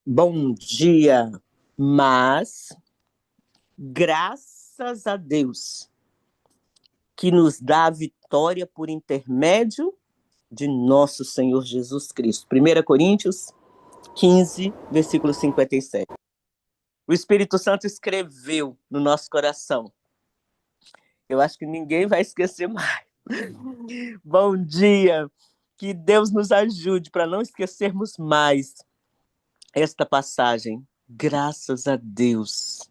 Bom dia, mas graças a Deus que nos dá a vitória por intermédio de nosso Senhor Jesus Cristo. 1 Coríntios 15, versículo 57. O Espírito Santo escreveu no nosso coração. Eu acho que ninguém vai esquecer mais. Bom dia, que Deus nos ajude para não esquecermos mais esta passagem. Graças a Deus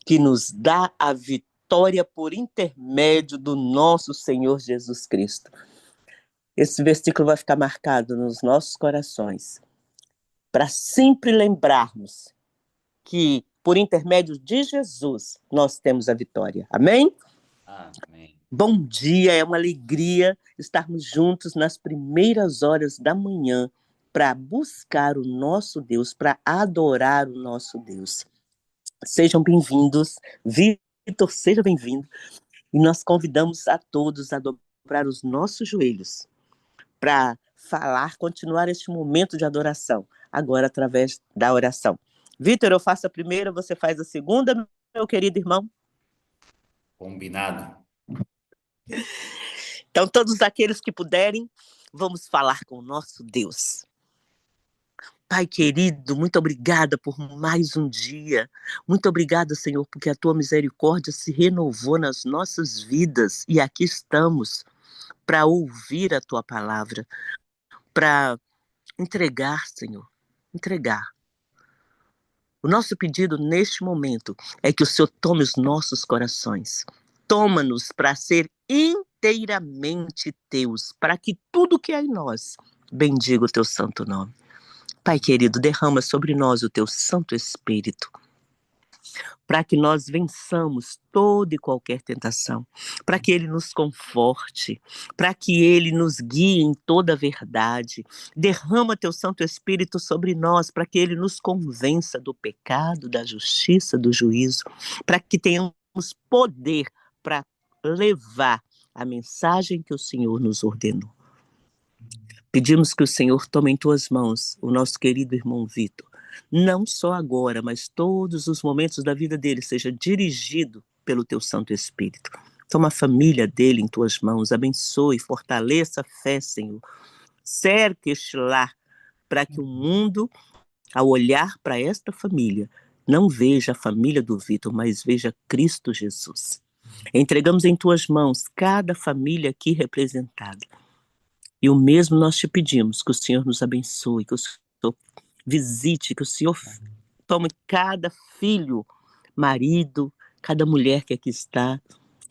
que nos dá a vitória por intermédio do nosso Senhor Jesus Cristo. Esse versículo vai ficar marcado nos nossos corações, para sempre lembrarmos que, por intermédio de Jesus, nós temos a vitória. Amém? Amém. Bom dia, é uma alegria estarmos juntos nas primeiras horas da manhã para buscar o nosso Deus, para adorar o nosso Deus. Sejam bem-vindos, Vitor, seja bem-vindo. E nós convidamos a todos a dobrar os nossos joelhos para continuar este momento de adoração, agora através da oração. Vitor, eu faço a primeira, você faz a segunda, meu querido irmão? Combinado. Então, todos aqueles que puderem, vamos falar com o nosso Deus. Pai querido, muito obrigada por mais um dia. Muito obrigada, Senhor, porque a tua misericórdia se renovou nas nossas vidas e aqui estamos para ouvir a tua palavra, para entregar, Senhor, entregar. O nosso pedido neste momento é que o Senhor tome os nossos corações, toma-nos para ser inteiramente teus, para que tudo que há em nós bendiga o teu santo nome. Pai querido, derrama sobre nós o teu Santo Espírito, para que nós vençamos toda e qualquer tentação, para que Ele nos conforte, para que Ele nos guie em toda a verdade. Derrama teu Santo Espírito sobre nós, para que Ele nos convença do pecado, da justiça, do juízo, para que tenhamos poder para levar a mensagem que o Senhor nos ordenou. Pedimos que o Senhor tome em tuas mãos o nosso querido irmão Vitor, não só agora, mas todos os momentos da vida dele, seja dirigido pelo teu Santo Espírito. Toma a família dele em tuas mãos, abençoe, fortaleça a fé, Senhor. Cerque este lar para que o mundo, ao olhar para esta família, não veja a família do Vitor, mas veja Cristo Jesus. Entregamos em tuas mãos cada família aqui representada. E o mesmo nós te pedimos, que o Senhor nos abençoe, que o Senhor visite, que o Senhor tome cada filho, marido, cada mulher que aqui está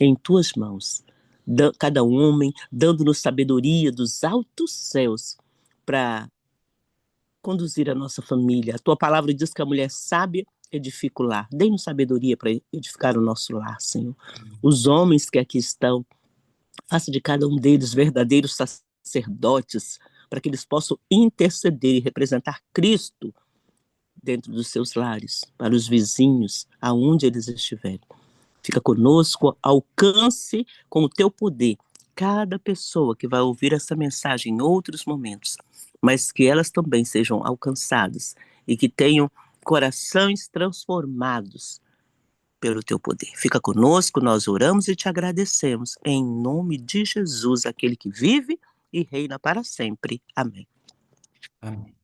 em tuas mãos, cada homem, dando-nos sabedoria dos altos céus para conduzir a nossa família. A tua palavra diz que a mulher sábia edifica o lar. Dê-nos sabedoria para edificar o nosso lar, Senhor. Os homens que aqui estão, faça de cada um deles verdadeiros sacerdotes, para que eles possam interceder e representar Cristo dentro dos seus lares, para os vizinhos, aonde eles estiverem. Fica conosco, alcance com o teu poder cada pessoa que vai ouvir essa mensagem em outros momentos, mas que elas também sejam alcançadas e que tenham corações transformados pelo teu poder. Fica conosco, nós oramos e te agradecemos em nome de Jesus, aquele que vive e reina para sempre. Amém. Amém.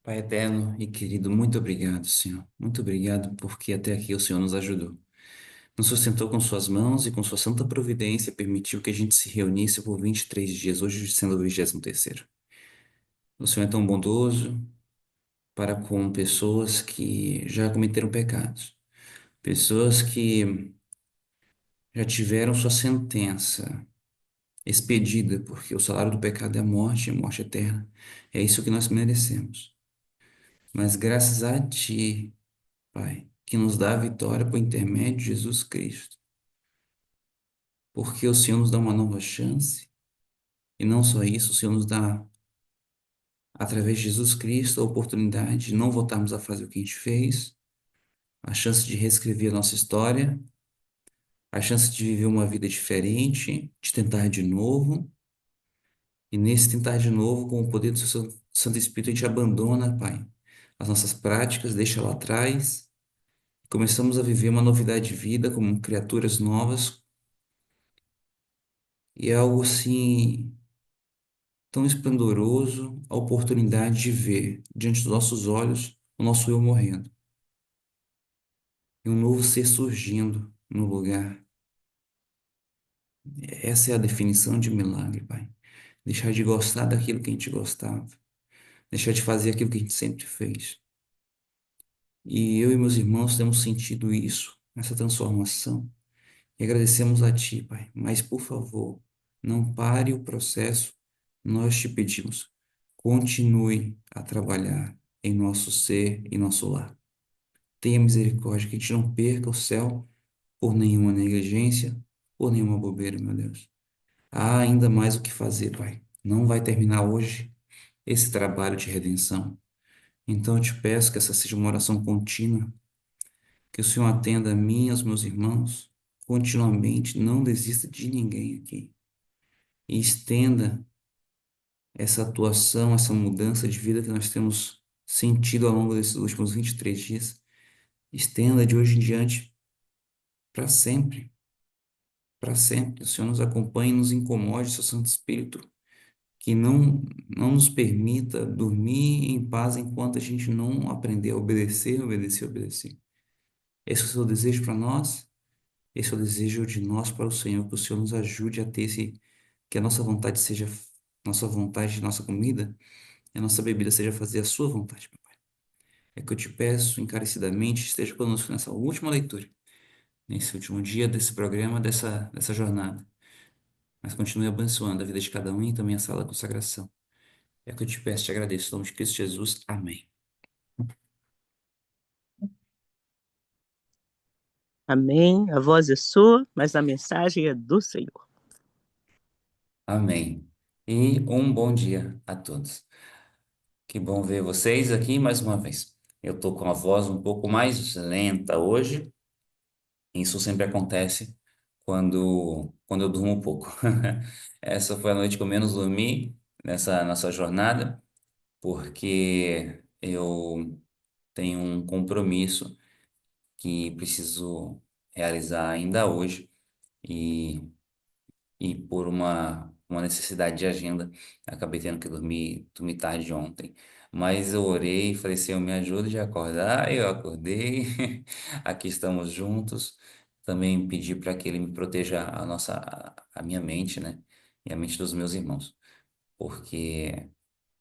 Pai eterno e querido, muito obrigado, Senhor. Muito obrigado porque até aqui o Senhor nos ajudou. Nos sustentou com suas mãos e com sua santa providência permitiu que a gente se reunisse por 23 dias, hoje sendo o 23º. O Senhor é tão bondoso para com pessoas que já cometeram pecados, pessoas que já tiveram sua sentença expedida, porque o salário do pecado é a morte eterna. É isso que nós merecemos. Mas graças a Ti, Pai, que nos dá a vitória por intermédio de Jesus Cristo, porque o Senhor nos dá uma nova chance, e não só isso, o Senhor nos dá, através de Jesus Cristo, a oportunidade de não voltarmos a fazer o que a gente fez, a chance de reescrever a nossa história, a chance de viver uma vida diferente, de tentar de novo, e nesse tentar de novo, com o poder do seu Santo Espírito, a gente abandona, Pai, as nossas práticas, deixa lá atrás. Começamos a viver uma novidade de vida como criaturas novas. E é algo assim tão esplendoroso a oportunidade de ver diante dos nossos olhos o nosso eu morrendo e um novo ser surgindo no lugar. Essa é a definição de milagre, Pai. Deixar de gostar daquilo que a gente gostava, deixar de fazer aquilo que a gente sempre fez. E eu e meus irmãos temos sentido isso, essa transformação. E agradecemos a Ti, Pai. Mas, por favor, não pare o processo. Nós te pedimos, continue a trabalhar em nosso ser e nosso lar. Tenha misericórdia, que a gente não perca o céu por nenhuma negligência, por nenhuma bobeira, meu Deus. Há ainda mais o que fazer, Pai. Não vai terminar hoje esse trabalho de redenção. Então eu te peço que essa seja uma oração contínua, que o Senhor atenda a mim e aos meus irmãos continuamente, não desista de ninguém aqui. E estenda essa atuação, essa mudança de vida que nós temos sentido ao longo desses últimos 23 dias. Estenda de hoje em diante para sempre, para sempre. O Senhor nos acompanhe e nos incomode, seu Santo Espírito, que não nos permita dormir em paz enquanto a gente não aprender a obedecer, obedecer, obedecer. Esse é o seu desejo para nós, esse é o desejo de nós para o Senhor, que o Senhor nos ajude a ter que a nossa vontade seja, nossa vontade, nossa comida, e a nossa bebida seja fazer a sua vontade, papai. É que eu te peço encarecidamente, esteja conosco nessa última leitura, nesse último dia desse programa, dessa jornada. Mas continue abençoando a vida de cada um e também a sala da consagração. É o que eu te peço, te agradeço. Em nome de Cristo Jesus. Amém. Amém. A voz é sua, mas a mensagem é do Senhor. Amém. E um bom dia a todos. Que bom ver vocês aqui mais uma vez. Eu tô com a voz um pouco mais lenta hoje. Isso sempre acontece quando eu durmo pouco. Essa foi a noite que eu menos dormi nessa nossa jornada, porque eu tenho um compromisso que preciso realizar ainda hoje e por uma necessidade de agenda, acabei tendo que dormir tarde ontem. Mas eu orei e falei, Senhor, me ajude a acordar. Eu acordei, aqui estamos juntos. Também pedi para que Ele me proteja a minha mente, né? E a mente dos meus irmãos. Porque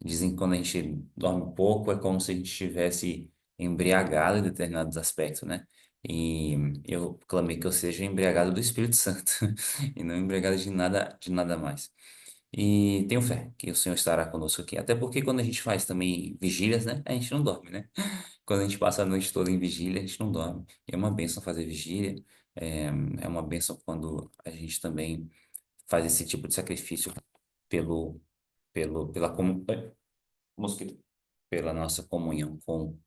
dizem que quando a gente dorme pouco é como se a gente estivesse embriagado em determinados aspectos, né? E eu clamei que eu seja embriagado do Espírito Santo e não embriagado de nada mais. E tenho fé que o Senhor estará conosco aqui. Até porque quando a gente faz também vigílias, né? A gente não dorme, né? Quando a gente passa a noite toda em vigília, a gente não dorme. E é uma bênção fazer vigília. É, é uma bênção quando a gente também faz esse tipo de sacrifício pelo, pela mosquito, pela nossa comunhão com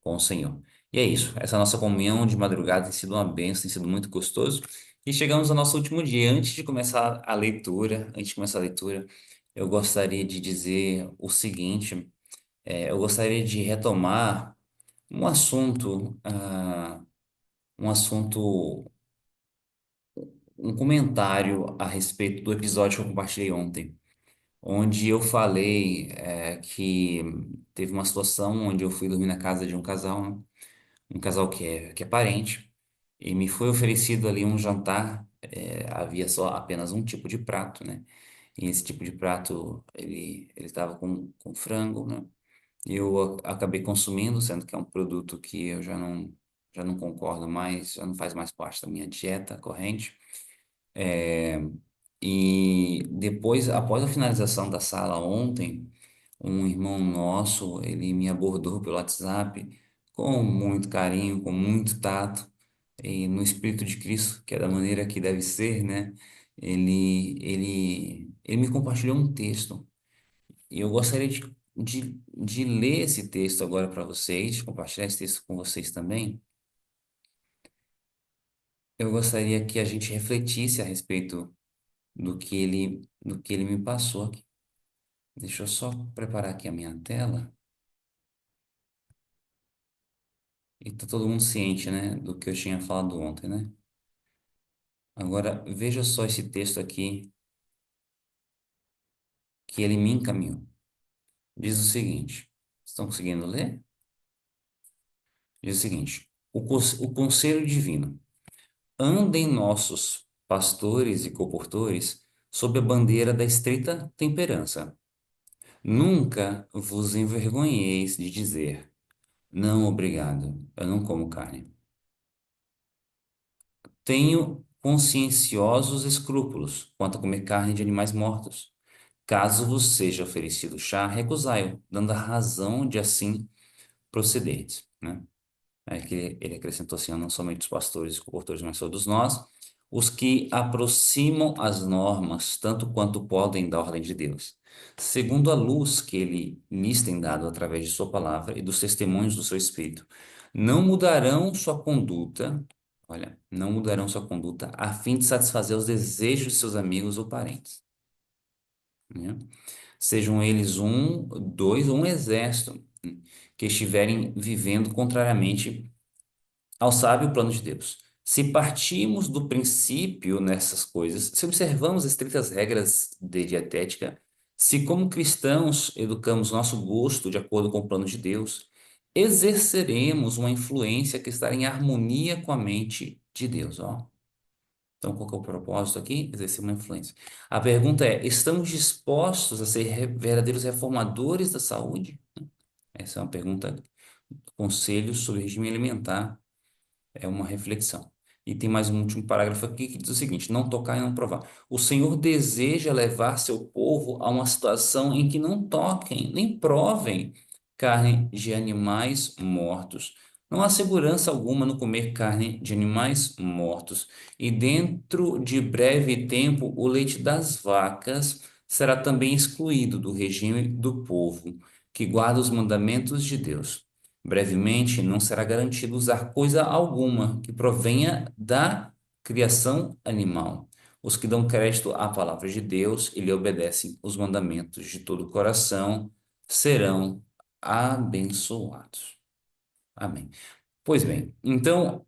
o Senhor. E é isso. Essa nossa comunhão de madrugada tem sido uma bênção, tem sido muito gostoso. E chegamos ao nosso último dia. Antes de começar a leitura, eu gostaria de dizer o seguinte: eu gostaria de retomar um assunto, um assunto, um comentário a respeito do episódio que eu compartilhei ontem, onde eu falei, que teve uma situação onde eu fui dormir na casa de um casal, né? Um casal que é parente, e me foi oferecido ali um jantar. Havia só apenas um tipo de prato, né? E esse tipo de prato ele estava com frango, né? E eu acabei consumindo, sendo que é um produto que eu já não concordo mais, já não faz mais parte da minha dieta corrente. É, e depois, após a finalização da sala ontem, um irmão nosso, ele me abordou pelo WhatsApp com muito carinho, com muito tato, e no Espírito de Cristo, que é da maneira que deve ser, né? Ele me compartilhou um texto, e eu gostaria de ler esse texto agora para vocês, compartilhar esse texto com vocês também. Eu gostaria que a gente refletisse a respeito do que ele me passou aqui. Deixa eu só preparar aqui a minha tela. E tá todo mundo ciente, né, do que eu tinha falado ontem, né? Agora, veja só esse texto aqui que ele me encaminhou. Diz o seguinte: estão conseguindo ler? Diz o seguinte: o conselho divino. Andem nossos pastores e comportores sob a bandeira da estreita temperança. Nunca vos envergonheis de dizer: não, obrigado, eu não como carne. Tenho conscienciosos escrúpulos quanto a comer carne de animais mortos. Caso vos seja oferecido chá, recusai-o, dando a razão de assim procederdes, né? Aí que ele acrescentou assim, não somente os pastores e cobertores, mas todos nós, os que aproximam as normas tanto quanto podem da ordem de Deus, segundo a luz que ele lhes tem dado através de sua palavra e dos testemunhos do seu Espírito. Não mudarão sua conduta, olha, não mudarão sua conduta a fim de satisfazer os desejos de seus amigos ou parentes, né? Sejam eles um, dois ou um exército, que estiverem vivendo contrariamente ao sábio plano de Deus. Se partimos do princípio nessas coisas, se observamos estritas regras de dietética, se como cristãos educamos nosso gosto de acordo com o plano de Deus, exerceremos uma influência que está em harmonia com a mente de Deus, ó. Então, qual que é o propósito aqui? Exercer uma influência. A pergunta é: estamos dispostos a ser verdadeiros reformadores da saúde? Essa é uma pergunta. Conselhos sobre regime alimentar é uma reflexão. E tem mais um último parágrafo aqui que diz o seguinte: não tocar e não provar. O Senhor deseja levar seu povo a uma situação em que não toquem, nem provem carne de animais mortos. Não há segurança alguma no comer carne de animais mortos. E dentro de breve tempo, o leite das vacas será também excluído do regime do povo, que guarda os mandamentos de Deus. Brevemente, não será garantido usar coisa alguma que provenha da criação animal. Os que dão crédito à palavra de Deus e lhe obedecem os mandamentos de todo o coração serão abençoados. Amém. Pois bem, então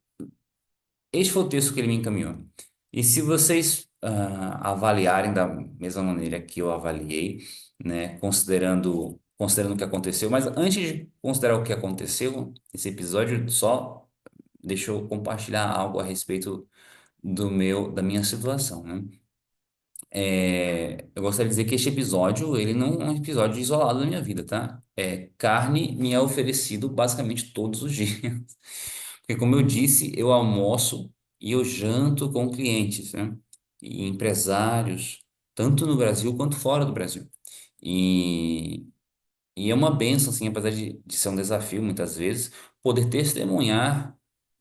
este foi o texto que ele me encaminhou. E se vocês avaliarem da mesma maneira que eu avaliei, né, considerando o que aconteceu, mas antes de considerar o que aconteceu, esse episódio só deixa eu compartilhar algo a respeito da minha situação, né? Eu gostaria de dizer que este episódio, ele não é um episódio isolado da minha vida, tá? Carne me é oferecido basicamente todos os dias. Porque, como eu disse, eu almoço e eu janto com clientes, né? E empresários, tanto no Brasil quanto fora do Brasil. E, e é uma benção, assim, apesar de ser um desafio muitas vezes, poder testemunhar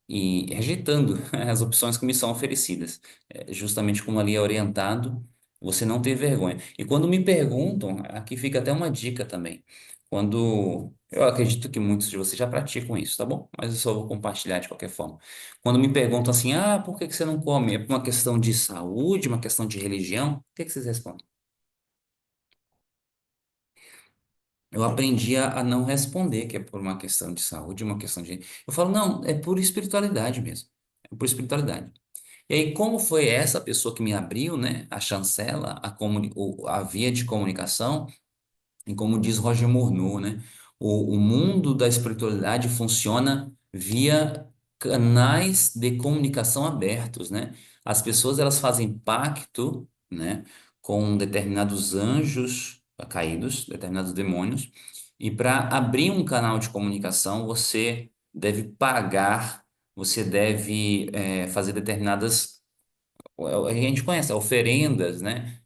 e rejeitando as opções que me são oferecidas. Justamente como ali é orientado, você não ter vergonha. E quando me perguntam, aqui fica até uma dica também. Quando eu acredito que muitos de vocês já praticam isso, tá bom? Mas eu só vou compartilhar de qualquer forma. Quando me perguntam assim, por que que você não come? É por uma questão de saúde, uma questão de religião? O que que vocês respondem? Eu aprendi a não responder que é por uma questão de saúde, uma questão de. Eu falo, não, é por espiritualidade mesmo. É por espiritualidade. E aí, como foi essa pessoa que me abriu, né, a chancela, a via de comunicação, e como diz Roger Morneau, né, o mundo da espiritualidade funciona via canais de comunicação abertos, né? As pessoas elas fazem pacto, né, com determinados anjos caídos, determinados demônios, e para abrir um canal de comunicação você deve pagar, você deve fazer determinadas a gente conhece, oferendas, né?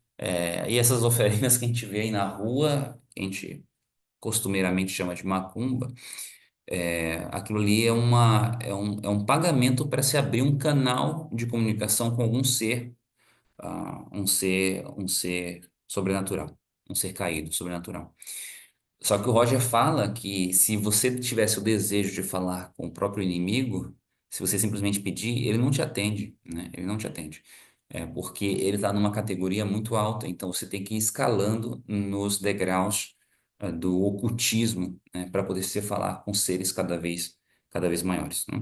E essas oferendas que a gente vê aí na rua, que a gente costumeiramente chama de macumba, aquilo ali é um pagamento para se abrir um canal de comunicação com algum ser, um ser sobrenatural, um ser caído, sobrenatural. Só que o Roger fala que se você tivesse o desejo de falar com o próprio inimigo, se você simplesmente pedir, ele não te atende, né? Ele não te atende. Porque ele está numa categoria muito alta, então você tem que ir escalando nos degraus, do ocultismo, né? Para poder se falar com seres cada vez cada vez maiores, né?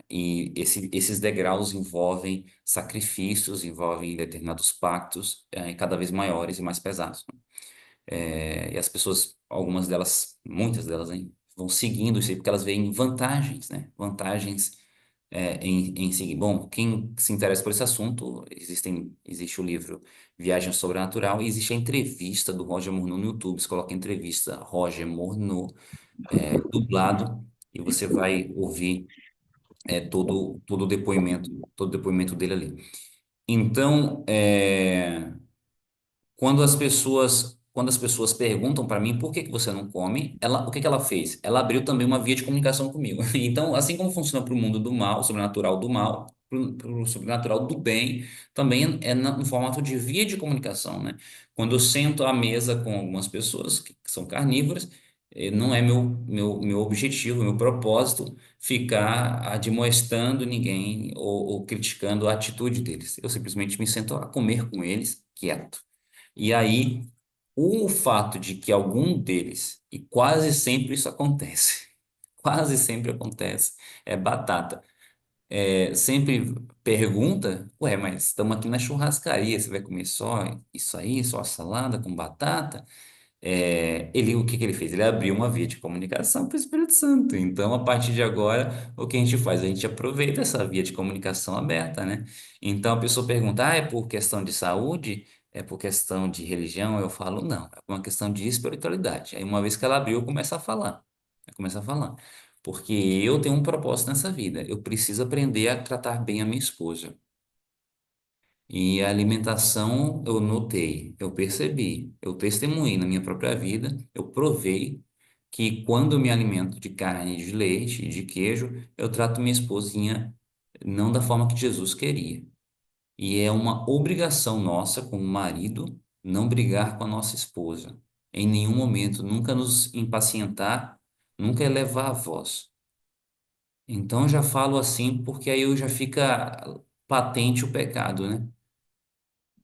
E esses degraus envolvem sacrifícios, envolvem determinados pactos, cada vez maiores e mais pesados, né? E as pessoas, algumas delas, muitas delas, hein, vão seguindo isso aí porque elas veem vantagens, né? Vantagens em seguir. Bom, quem se interessa por esse assunto, existe o livro Viagem ao Sobrenatural e existe a entrevista do Roger Morneau no YouTube. Você coloca entrevista Roger Morneau, dublado, e você vai ouvir todo o depoimento dele ali. Então, quando as pessoas perguntam para mim por que que você não come, o que que ela fez? Ela abriu também uma via de comunicação comigo. Então, assim como funciona para o mundo do mal, sobrenatural do mal, para o sobrenatural do bem, também é no formato de via de comunicação, né? Quando eu sento à mesa com algumas pessoas que são carnívoras, não é meu objetivo, meu propósito ficar admoestando ninguém ou criticando a atitude deles. Eu simplesmente me sento a comer com eles quieto. E aí, o fato de que algum deles, e quase sempre isso acontece, quase sempre acontece, é batata. Sempre pergunta, ué, mas estamos aqui na churrascaria, você vai comer só isso aí, só salada com batata? O que que ele fez? Ele abriu uma via de comunicação para o Espírito Santo. Então, a partir de agora, o que a gente faz? A gente aproveita essa via de comunicação aberta, né? Então, a pessoa pergunta, é por questão de saúde? É por questão de religião? Eu falo, não, é por uma questão de espiritualidade. Aí, uma vez que ela abriu, eu começo a falar. Eu começo a falar. Porque eu tenho um propósito nessa vida. Eu preciso aprender a tratar bem a minha esposa. E a alimentação eu notei, eu percebi, eu testemunhei na minha própria vida, eu provei que quando eu me alimento de carne, de leite, de queijo, eu trato minha esposinha não da forma que Jesus queria. E é uma obrigação nossa, como marido, não brigar com a nossa esposa. Em nenhum momento, nunca nos impacientar, nunca elevar a voz. Então eu já falo assim porque aí eu já fica patente o pecado, né?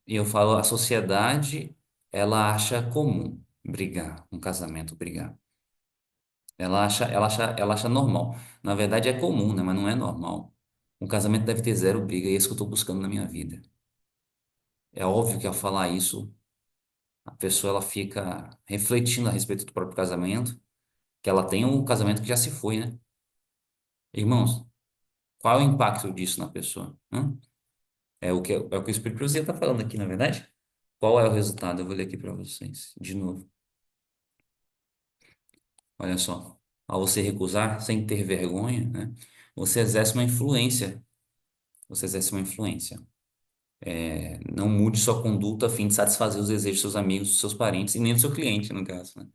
E eu falo, a sociedade, ela acha comum brigar, um casamento brigar. Ela acha normal. Na verdade é comum, né? Mas não é normal. Um casamento deve ter zero briga, e é isso que eu estou buscando na minha vida. É óbvio que ao falar isso, a pessoa ela fica refletindo a respeito do próprio casamento, que ela tem um casamento que já se foi, né? Irmãos, qual é o impacto disso na pessoa? Hã? É o que o Espírito Santo está falando aqui, na verdade? Qual é o resultado? Eu vou ler aqui para vocês, de novo. Olha só, ao você recusar sem ter vergonha, né, você exerce uma influência. Você exerce uma influência. Não mude sua conduta a fim de satisfazer os desejos dos seus amigos, dos seus parentes e nem do seu cliente, no caso, né?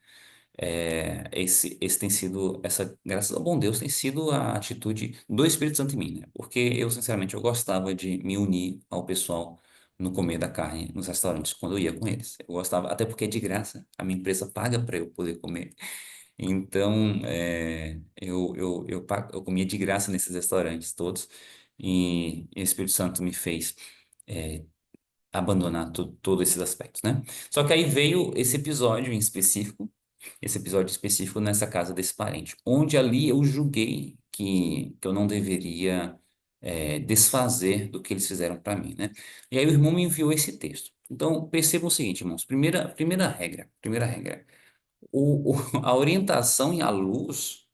Esse tem sido, graças ao bom Deus, tem sido a atitude do Espírito Santo em mim, né? Porque eu, sinceramente, eu gostava de me unir ao pessoal no comer da carne nos restaurantes, quando eu ia com eles. Eu gostava, até porque é de graça, a minha empresa paga para eu poder comer. Então, eu comia de graça nesses restaurantes todos e o Espírito Santo me fez abandonar todos esses aspectos, né? Só que aí veio esse episódio específico nessa casa desse parente, onde ali eu julguei que eu não deveria desfazer do que eles fizeram para mim, né? E aí o irmão me enviou esse texto. Então, percebam o seguinte, irmãos, primeira regra, a orientação e a luz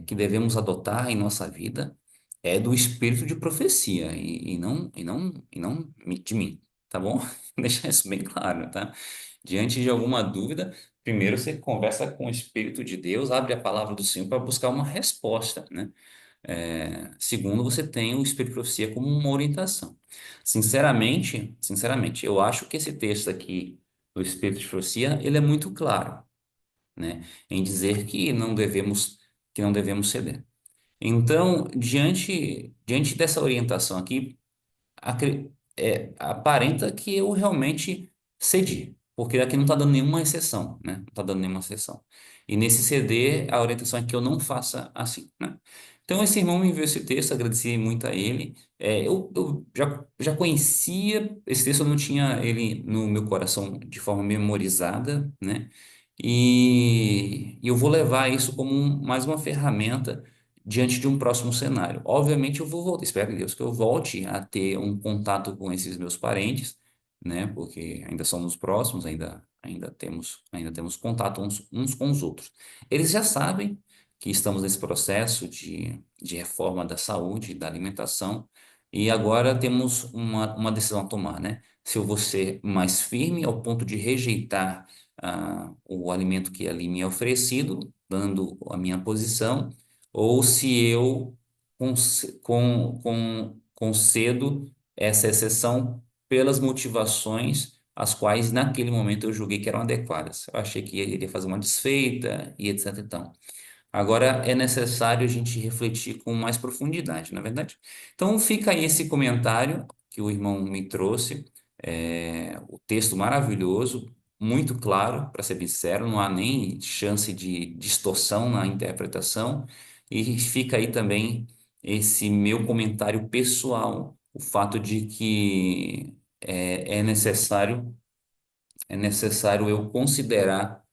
que devemos adotar em nossa vida é do espírito de profecia e não de mim, tá bom? Deixar isso bem claro, tá? Diante de alguma dúvida, primeiro você conversa com o Espírito de Deus, abre a palavra do Senhor para buscar uma resposta, né? Segundo, você tem o Espírito de profecia como uma orientação. Sinceramente, eu acho que esse texto aqui do Espírito de profecia, ele é muito claro, né, em dizer que não devemos ceder. Então, diante dessa orientação aqui, aparenta que eu realmente cedi, porque aqui não está dando nenhuma exceção, né? Não está dando nenhuma exceção. E nesse ceder, a orientação é que eu não faça assim, né? Então, esse irmão me enviou esse texto, agradeci muito a ele. Eu já conhecia esse texto, eu não tinha ele no meu coração de forma memorizada, né? e eu vou levar isso como mais uma ferramenta diante de um próximo cenário. Obviamente, eu vou voltar, espero em Deus que eu volte a ter um contato com esses meus parentes, né? Porque ainda somos próximos, ainda temos contato uns com os outros. Eles já sabem que estamos nesse processo de reforma da saúde, da alimentação, e agora temos uma decisão a tomar, né? Se eu vou ser mais firme ao ponto de rejeitar o alimento que ali me é oferecido, dando a minha posição, ou se eu concedo essa exceção pelas motivações as quais naquele momento eu julguei que eram adequadas. Eu achei que ele iria fazer uma desfeita e etc. Então, agora é necessário a gente refletir com mais profundidade, na é verdade? Então fica aí esse comentário que o irmão me trouxe, o texto maravilhoso, muito claro, para ser sincero, não há nem chance de distorção na interpretação, e fica aí também esse meu comentário pessoal, o fato de que é necessário eu considerar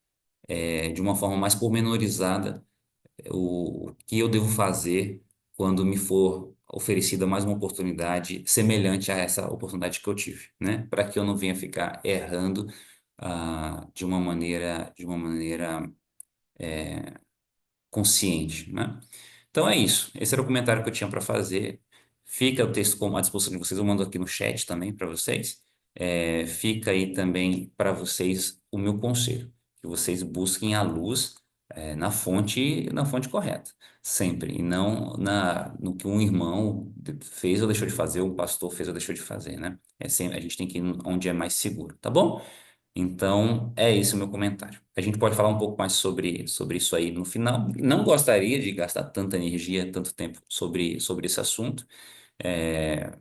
de uma forma mais pormenorizada o que eu devo fazer quando me for oferecida mais uma oportunidade semelhante a essa oportunidade que eu tive, né? Para que eu não venha ficar errando de uma maneira consciente, né? Então é isso. Esse era o comentário que eu tinha para fazer. Fica o texto à disposição de vocês. Eu mando aqui no chat também para vocês. Fica aí também para vocês o meu conselho, que vocês busquem a luz na fonte correta, sempre, e não no que um irmão fez ou deixou de fazer, um pastor fez ou deixou de fazer, né? A gente tem que ir onde é mais seguro, tá bom? Então, é esse o meu comentário. A gente pode falar um pouco mais sobre isso aí no final. Não gostaria de gastar tanta energia, tanto tempo sobre esse assunto, é,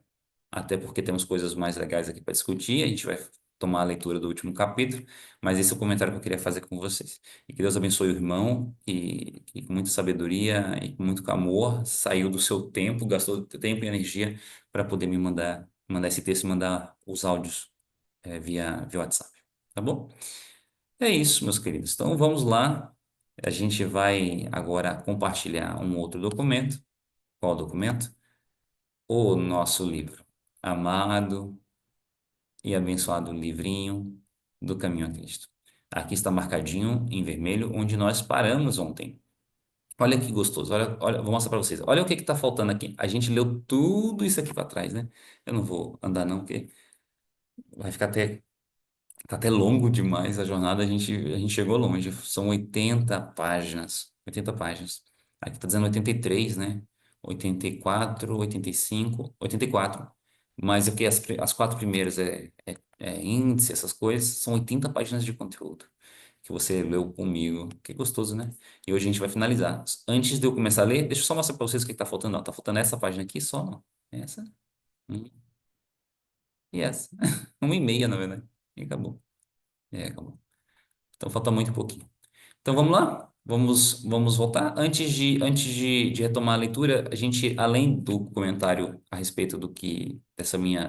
até porque temos coisas mais legais aqui para discutir. A gente vai tomar a leitura do último capítulo, mas esse é o comentário que eu queria fazer com vocês. E que Deus abençoe o irmão, que com muita sabedoria e com muito amor saiu do seu tempo, gastou tempo e energia para poder mandar esse texto e mandar os áudios via WhatsApp. Tá bom? É isso, meus queridos. Então vamos lá. A gente vai agora compartilhar um outro documento. Qual documento? O nosso livro. Amado e abençoado livrinho do Caminho a Cristo. Aqui está marcadinho em vermelho, onde nós paramos ontem. Olha que gostoso. Olha, vou mostrar para vocês. Olha o que está faltando aqui. A gente leu tudo isso aqui para trás, né? Eu não vou andar não, porque vai ficar até tá até longo demais a jornada, a gente chegou longe. São 80 páginas. 80 páginas. Aqui tá dizendo 83, né? 84, 85, 84. Mas aqui as quatro primeiras é índice, essas coisas, são 80 páginas de conteúdo que você leu comigo. Que gostoso, né? E hoje a gente vai finalizar. Antes de eu começar a ler, deixa eu só mostrar para vocês o que tá faltando. Ó, tá faltando essa página aqui só, ó. Essa, e essa. Uma e meia, na verdade. E acabou. Acabou. Então falta muito pouquinho. Então vamos lá? Vamos voltar. Antes de retomar a leitura, a gente, além do comentário a respeito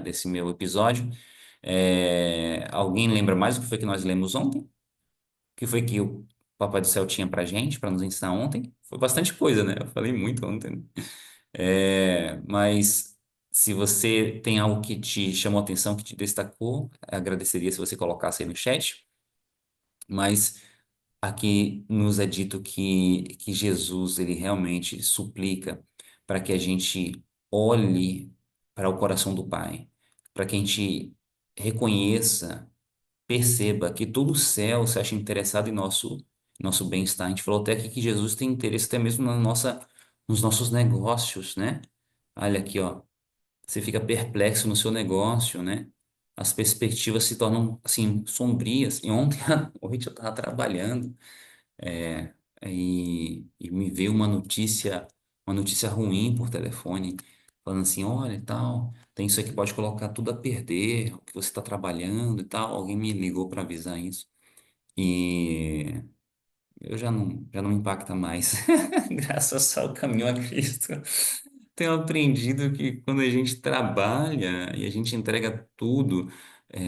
desse meu episódio, alguém lembra mais o que foi que nós lemos ontem? O que foi que o Papai do Céu tinha pra gente, para nos ensinar ontem? Foi bastante coisa, né? Eu falei muito ontem, né? Mas se você tem algo que te chamou a atenção, que te destacou, agradeceria se você colocasse aí no chat. Mas aqui nos é dito que Jesus, ele realmente suplica para que a gente olhe para o coração do Pai, para que a gente reconheça, perceba que todo o céu se acha interessado em nosso bem-estar. A gente falou até aqui que Jesus tem interesse até mesmo nos nossos negócios, né? Olha aqui, ó. Você fica perplexo no seu negócio, né? As perspectivas se tornam, assim, sombrias. E ontem à noite eu estava trabalhando. É, e me veio uma notícia ruim por telefone, falando assim, olha e tal, tem isso aqui que pode colocar tudo a perder, o que você está trabalhando e tal. Alguém me ligou para avisar isso. E eu já não me impacta mais, graças ao caminho a Cristo. Tenho aprendido que quando a gente trabalha e a gente entrega tudo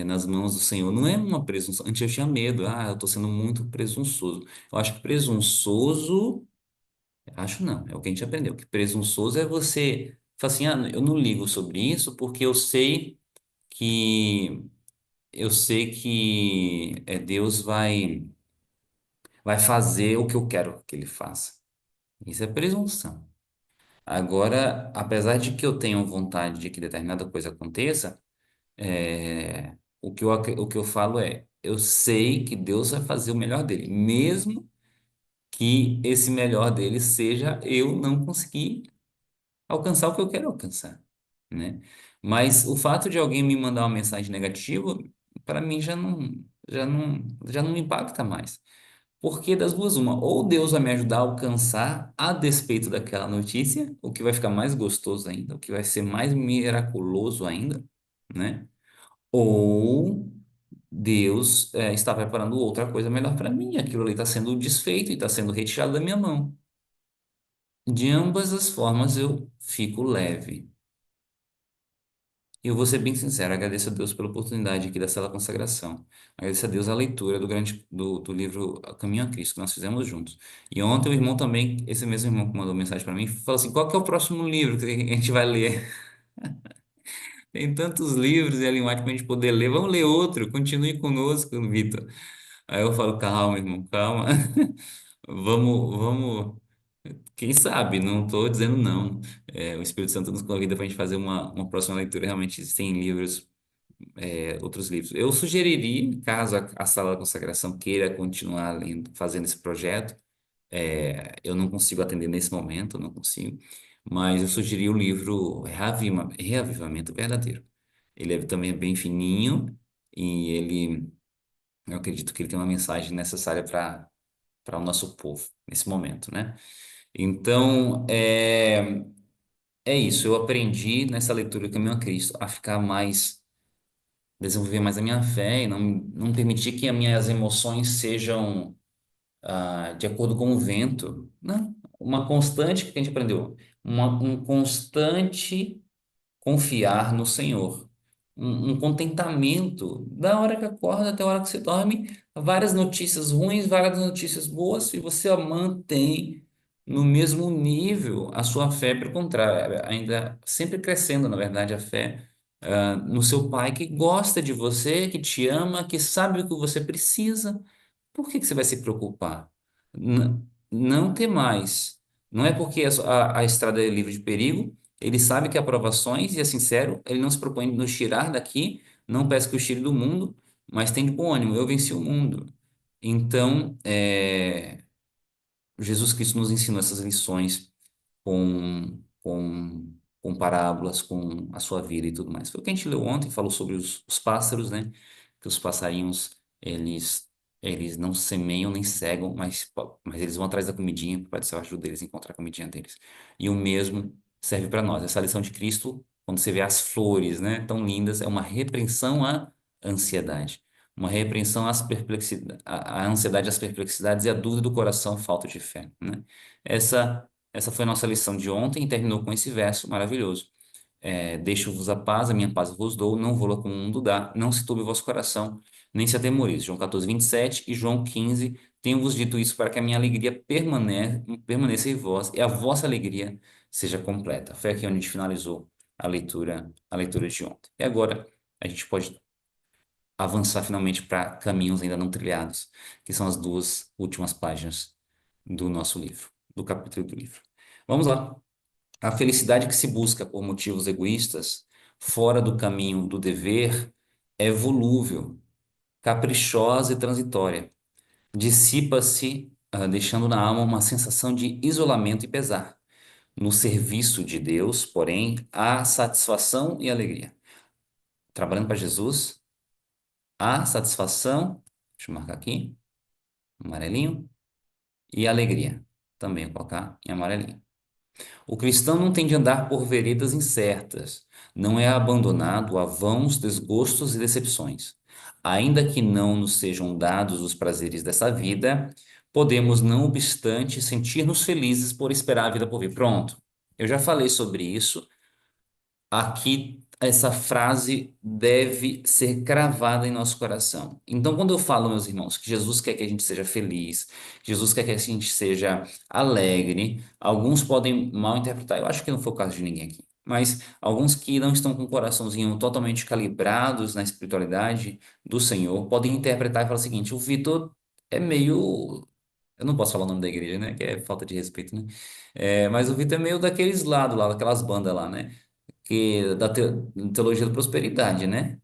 nas mãos do Senhor. Não é uma presunção. Antes eu tinha medo. Ah, eu estou sendo muito presunçoso. Eu acho que presunçoso. Acho não, é o que a gente aprendeu. Que presunçoso é você falar assim, ah, eu não ligo sobre isso porque que eu sei que Deus vai fazer o que eu quero que ele faça. Isso é presunção. Agora, apesar de que eu tenha vontade de que determinada coisa aconteça, o que eu falo é, eu sei que Deus vai fazer o melhor dele, mesmo que esse melhor dele seja eu não conseguir alcançar o que eu quero alcançar, né? Mas o fato de alguém me mandar uma mensagem negativa, para mim já não me impacta mais. Porque das duas, uma, ou Deus vai me ajudar a alcançar a despeito daquela notícia, o que vai ficar mais gostoso ainda, o que vai ser mais miraculoso ainda, né? Ou Deus está preparando outra coisa melhor para mim, aquilo ali está sendo desfeito e está sendo retirado da minha mão. De ambas as formas eu fico leve. E eu vou ser bem sincero, agradeço a Deus pela oportunidade aqui da sala consagração. Agradeço a Deus a leitura do livro Caminho a Cristo que nós fizemos juntos. E ontem o irmão também, esse mesmo irmão que mandou mensagem para mim, falou assim: qual que é o próximo livro que a gente vai ler? Tem tantos livros e ali mais para a gente poder ler. Vamos ler outro, continue conosco, Vitor. Aí eu falo: calma, irmão, calma. Vamos. Quem sabe? Não estou dizendo não. O Espírito Santo nos convida para a gente fazer uma próxima leitura. Realmente existem livros outros livros. Eu sugeriria, caso a Sala da Consagração queira continuar fazendo esse projeto, eu não consigo atender nesse momento, não consigo, mas eu sugeri o livro Reavivamento Verdadeiro. Ele também é bem fininho e eu acredito que ele tem uma mensagem necessária para o nosso povo nesse momento, né? Então, é isso. Eu aprendi nessa leitura do Caminho a Cristo a ficar mais desenvolver mais a minha fé e não permitir que as minhas emoções sejam de acordo com o vento. Não, uma constante que a gente aprendeu, um constante confiar no Senhor. Um contentamento da hora que acorda até a hora que você dorme, várias notícias ruins, várias notícias boas, e você mantém no mesmo nível a sua fé, pelo contrário, ainda sempre crescendo, na verdade, a fé no seu pai que gosta de você, que te ama, que sabe o que você precisa. Por que que você vai se preocupar? Não ter mais. Não é porque a estrada é livre de perigo, ele sabe que há provações e é sincero, ele não se propõe nos tirar daqui, não peço que o tire do mundo, mas tem de bom ânimo, eu venci o mundo. Então, Jesus Cristo nos ensinou essas lições com parábolas, com a sua vida e tudo mais. Foi o que a gente leu ontem, falou sobre os pássaros, né? Que os passarinhos, eles não semeiam nem cegam, mas eles vão atrás da comidinha, que pode ser o ajuda deles a encontrar a comidinha deles. E o mesmo serve para nós. Essa lição de Cristo, quando você vê as flores, né? Tão lindas, é uma repreensão à ansiedade. Uma repreensão às perplexidades, à ansiedade, às perplexidades e à dúvida do coração, falta de fé, né? Essa foi a nossa lição de ontem e terminou com esse verso maravilhoso. Deixo-vos a paz, a minha paz vos dou, não vou lá como o mundo dá, não se turbe o vosso coração, nem se atemorize. João 14, 27 e João 15, tenho-vos dito isso para que a minha alegria permaneça em vós e a vossa alegria seja completa. Foi aqui onde a gente finalizou a leitura de ontem. E agora a gente pode avançar finalmente para caminhos ainda não trilhados, que são as duas últimas páginas do nosso livro, do capítulo do livro. Vamos lá. A felicidade que se busca por motivos egoístas, fora do caminho do dever, é volúvel, caprichosa e transitória. Dissipa-se, deixando na alma uma sensação de isolamento e pesar. No serviço de Deus, porém, há satisfação e alegria. Trabalhando para Jesus, há satisfação, deixa eu marcar aqui, amarelinho, e alegria. Também vou colocar em amarelinho. O cristão não tem de andar por veredas incertas, não é abandonado a vãos desgostos e decepções. Ainda que não nos sejam dados os prazeres dessa vida, podemos, não obstante, sentir-nos felizes por esperar a vida por vir. Pronto, eu já falei sobre isso. Aqui essa frase deve ser cravada em nosso coração. Então, quando eu falo, meus irmãos, que Jesus quer que a gente seja feliz, que Jesus quer que a gente seja alegre, alguns podem mal interpretar. Eu acho que não foi o caso de ninguém aqui. Mas alguns que não estão com o coraçãozinho totalmente calibrados na espiritualidade do Senhor podem interpretar e falar o seguinte: o Vitor é meio. Eu não posso falar o nome da igreja, né? Que é falta de respeito, né? Mas o Vitor é meio daqueles lados lá, daquelas bandas lá, né? Teologia da prosperidade, né?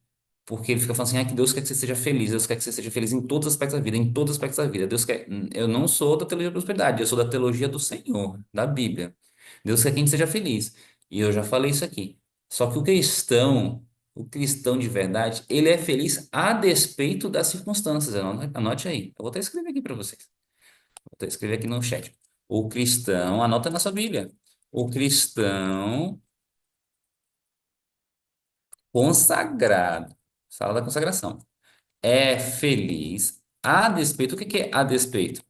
Porque ele fica falando assim, que Deus quer que você seja feliz, Deus quer que você seja feliz em todos os aspectos da vida, em todos os aspectos da vida. Deus quer, eu não sou da teologia da prosperidade, eu sou da teologia do Senhor, da Bíblia. Deus quer que a gente seja feliz. E eu já falei isso aqui. Só que o cristão de verdade, ele é feliz a despeito das circunstâncias. Anote aí. Eu vou até escrever aqui para vocês. Vou até escrever aqui no chat. O cristão, anota na sua Bíblia. O cristão consagrado, sala da consagração, é feliz a despeito, o que que é a despeito?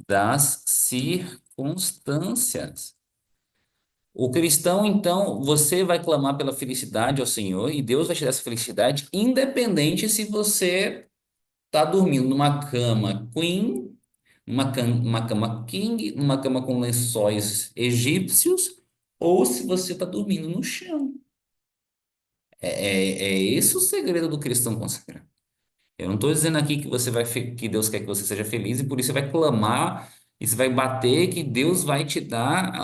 Das circunstâncias. O cristão, então, você vai clamar pela felicidade ao Senhor e Deus vai te dar essa felicidade, independente se você está dormindo numa cama queen, uma cama king, numa cama com lençóis egípcios, ou se você está dormindo no chão. É esse o segredo do cristão consagrado. Eu não estou dizendo aqui que que Deus quer que você seja feliz e por isso você vai clamar e você vai bater que Deus vai te dar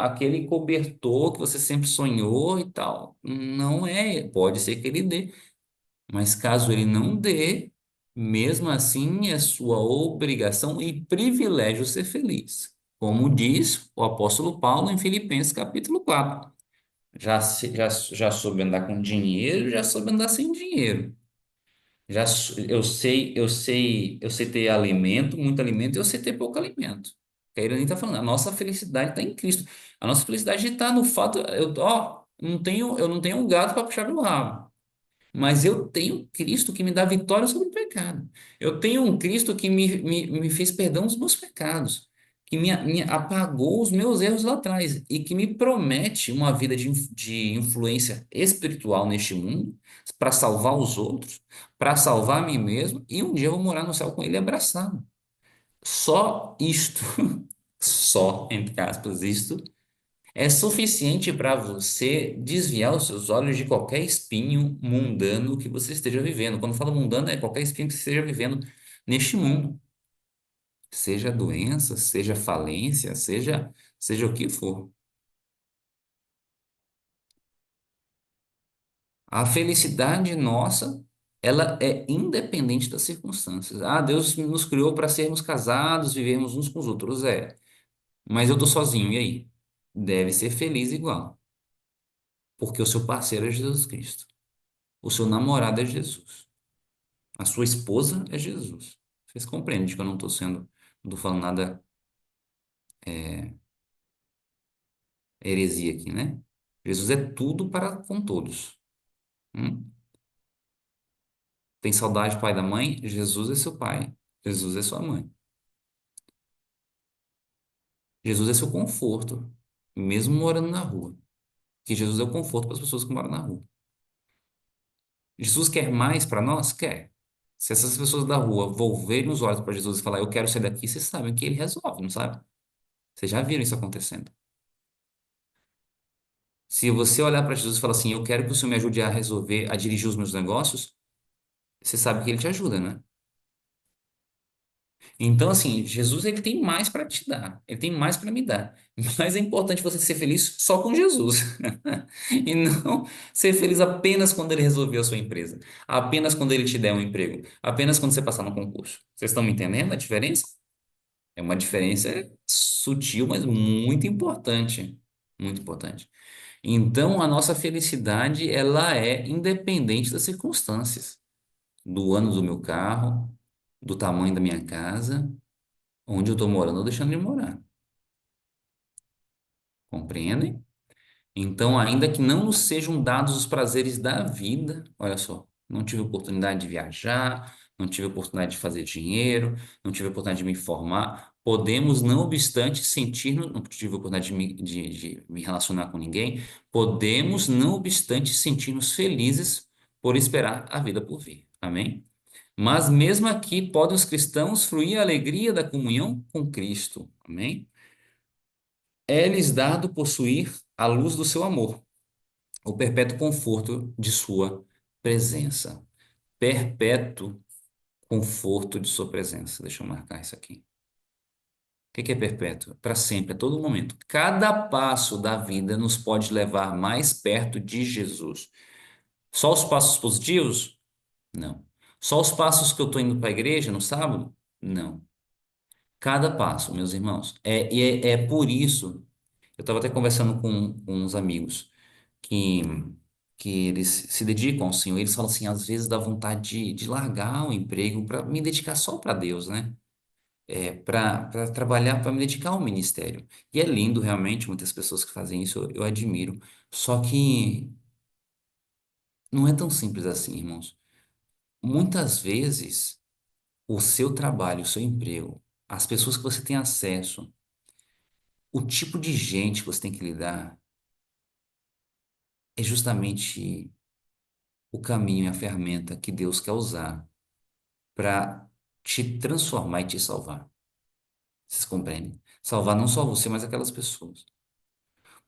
aquele cobertor que você sempre sonhou e tal. Não é, pode ser que ele dê, mas caso ele não dê, mesmo assim é sua obrigação e privilégio ser feliz. Como diz o apóstolo Paulo em Filipenses capítulo 4. Já soube andar com dinheiro, já soube andar sem dinheiro. Eu sei ter alimento, muito alimento, e eu sei ter pouco alimento. Que a Irani está falando, a nossa felicidade está em Cristo. A nossa felicidade está no fato, eu não tenho um gato para puxar meu rabo. Mas eu tenho Cristo que me dá vitória sobre o pecado. Eu tenho um Cristo que me fez perdão dos meus pecados, que me apagou os meus erros lá atrás e que me promete uma vida de influência espiritual neste mundo para salvar os outros, para salvar a mim mesmo e um dia eu vou morar no céu com ele abraçado. Só isto, só, entre aspas, isto é suficiente para você desviar os seus olhos de qualquer espinho mundano que você esteja vivendo. Quando eu falo mundano, é qualquer espinho que você esteja vivendo neste mundo. Seja doença, seja falência, seja o que for. A felicidade nossa, ela é independente das circunstâncias. Deus nos criou para sermos casados, vivermos uns com os outros. É, mas eu tô sozinho, e aí? Deve ser feliz igual, porque o seu parceiro é Jesus Cristo. O seu namorado é Jesus. A sua esposa é Jesus. Vocês compreendem que eu não estou falando nada heresia aqui, né? Jesus é tudo para com todos. Hum? Tem saudade do pai e da mãe? Jesus é seu pai. Jesus é sua mãe. Jesus é seu conforto, mesmo morando na rua. Que Jesus é o conforto para as pessoas que moram na rua. Jesus quer mais para nós? Quer. Se essas pessoas da rua volverem os olhos para Jesus e falar, eu quero sair daqui, vocês sabem que ele resolve, não sabe? Vocês já viram isso acontecendo. Se você olhar para Jesus e falar assim, eu quero que o Senhor me ajude a resolver, a dirigir os meus negócios, você sabe que ele te ajuda, né? Então, assim, Jesus ele tem mais para te dar, ele tem mais para me dar. Mas é importante você ser feliz só com Jesus e não ser feliz apenas quando ele resolver a sua empresa, apenas quando ele te der um emprego, apenas quando você passar no concurso. Vocês estão me entendendo a diferença? É uma diferença sutil, mas muito importante, muito importante. Então, a nossa felicidade, ela é independente das circunstâncias, do ano do meu carro, do tamanho da minha casa, onde eu estou morando ou deixando de morar. Compreendem? Então, ainda que não nos sejam dados os prazeres da vida, olha só, não tive oportunidade de viajar, não tive oportunidade de fazer dinheiro, não tive oportunidade de me formar, Podemos, não obstante sentir, não tive a oportunidade de me relacionar com ninguém, podemos, não obstante sentir-nos felizes por esperar a vida por vir. Amém? Mas mesmo aqui podem os cristãos fruir a alegria da comunhão com Cristo. Amém? É-lhes dado possuir a luz do seu amor, o perpétuo conforto de sua presença. Perpétuo conforto de sua presença. Deixa eu marcar isso aqui. O que é perpétuo? Para sempre, a todo momento. Cada passo da vida nos pode levar mais perto de Jesus. Só os passos positivos? Não. Só os passos que eu estou indo para a igreja no sábado? Não. Cada passo, meus irmãos. É por isso. Eu estava até conversando com uns amigos que, que eles se dedicam ao Senhor. Eles falam assim: às vezes dá vontade de largar o emprego para me dedicar só para Deus, né? Para trabalhar, para me dedicar ao ministério. E é lindo, realmente, muitas pessoas que fazem isso, eu admiro. Só que não é tão simples assim, irmãos. Muitas vezes, o seu trabalho, o seu emprego, as pessoas que você tem acesso, o tipo de gente que você tem que lidar, é justamente o caminho e a ferramenta que Deus quer usar para te transformar e te salvar. Vocês compreendem? Salvar não só você, mas aquelas pessoas.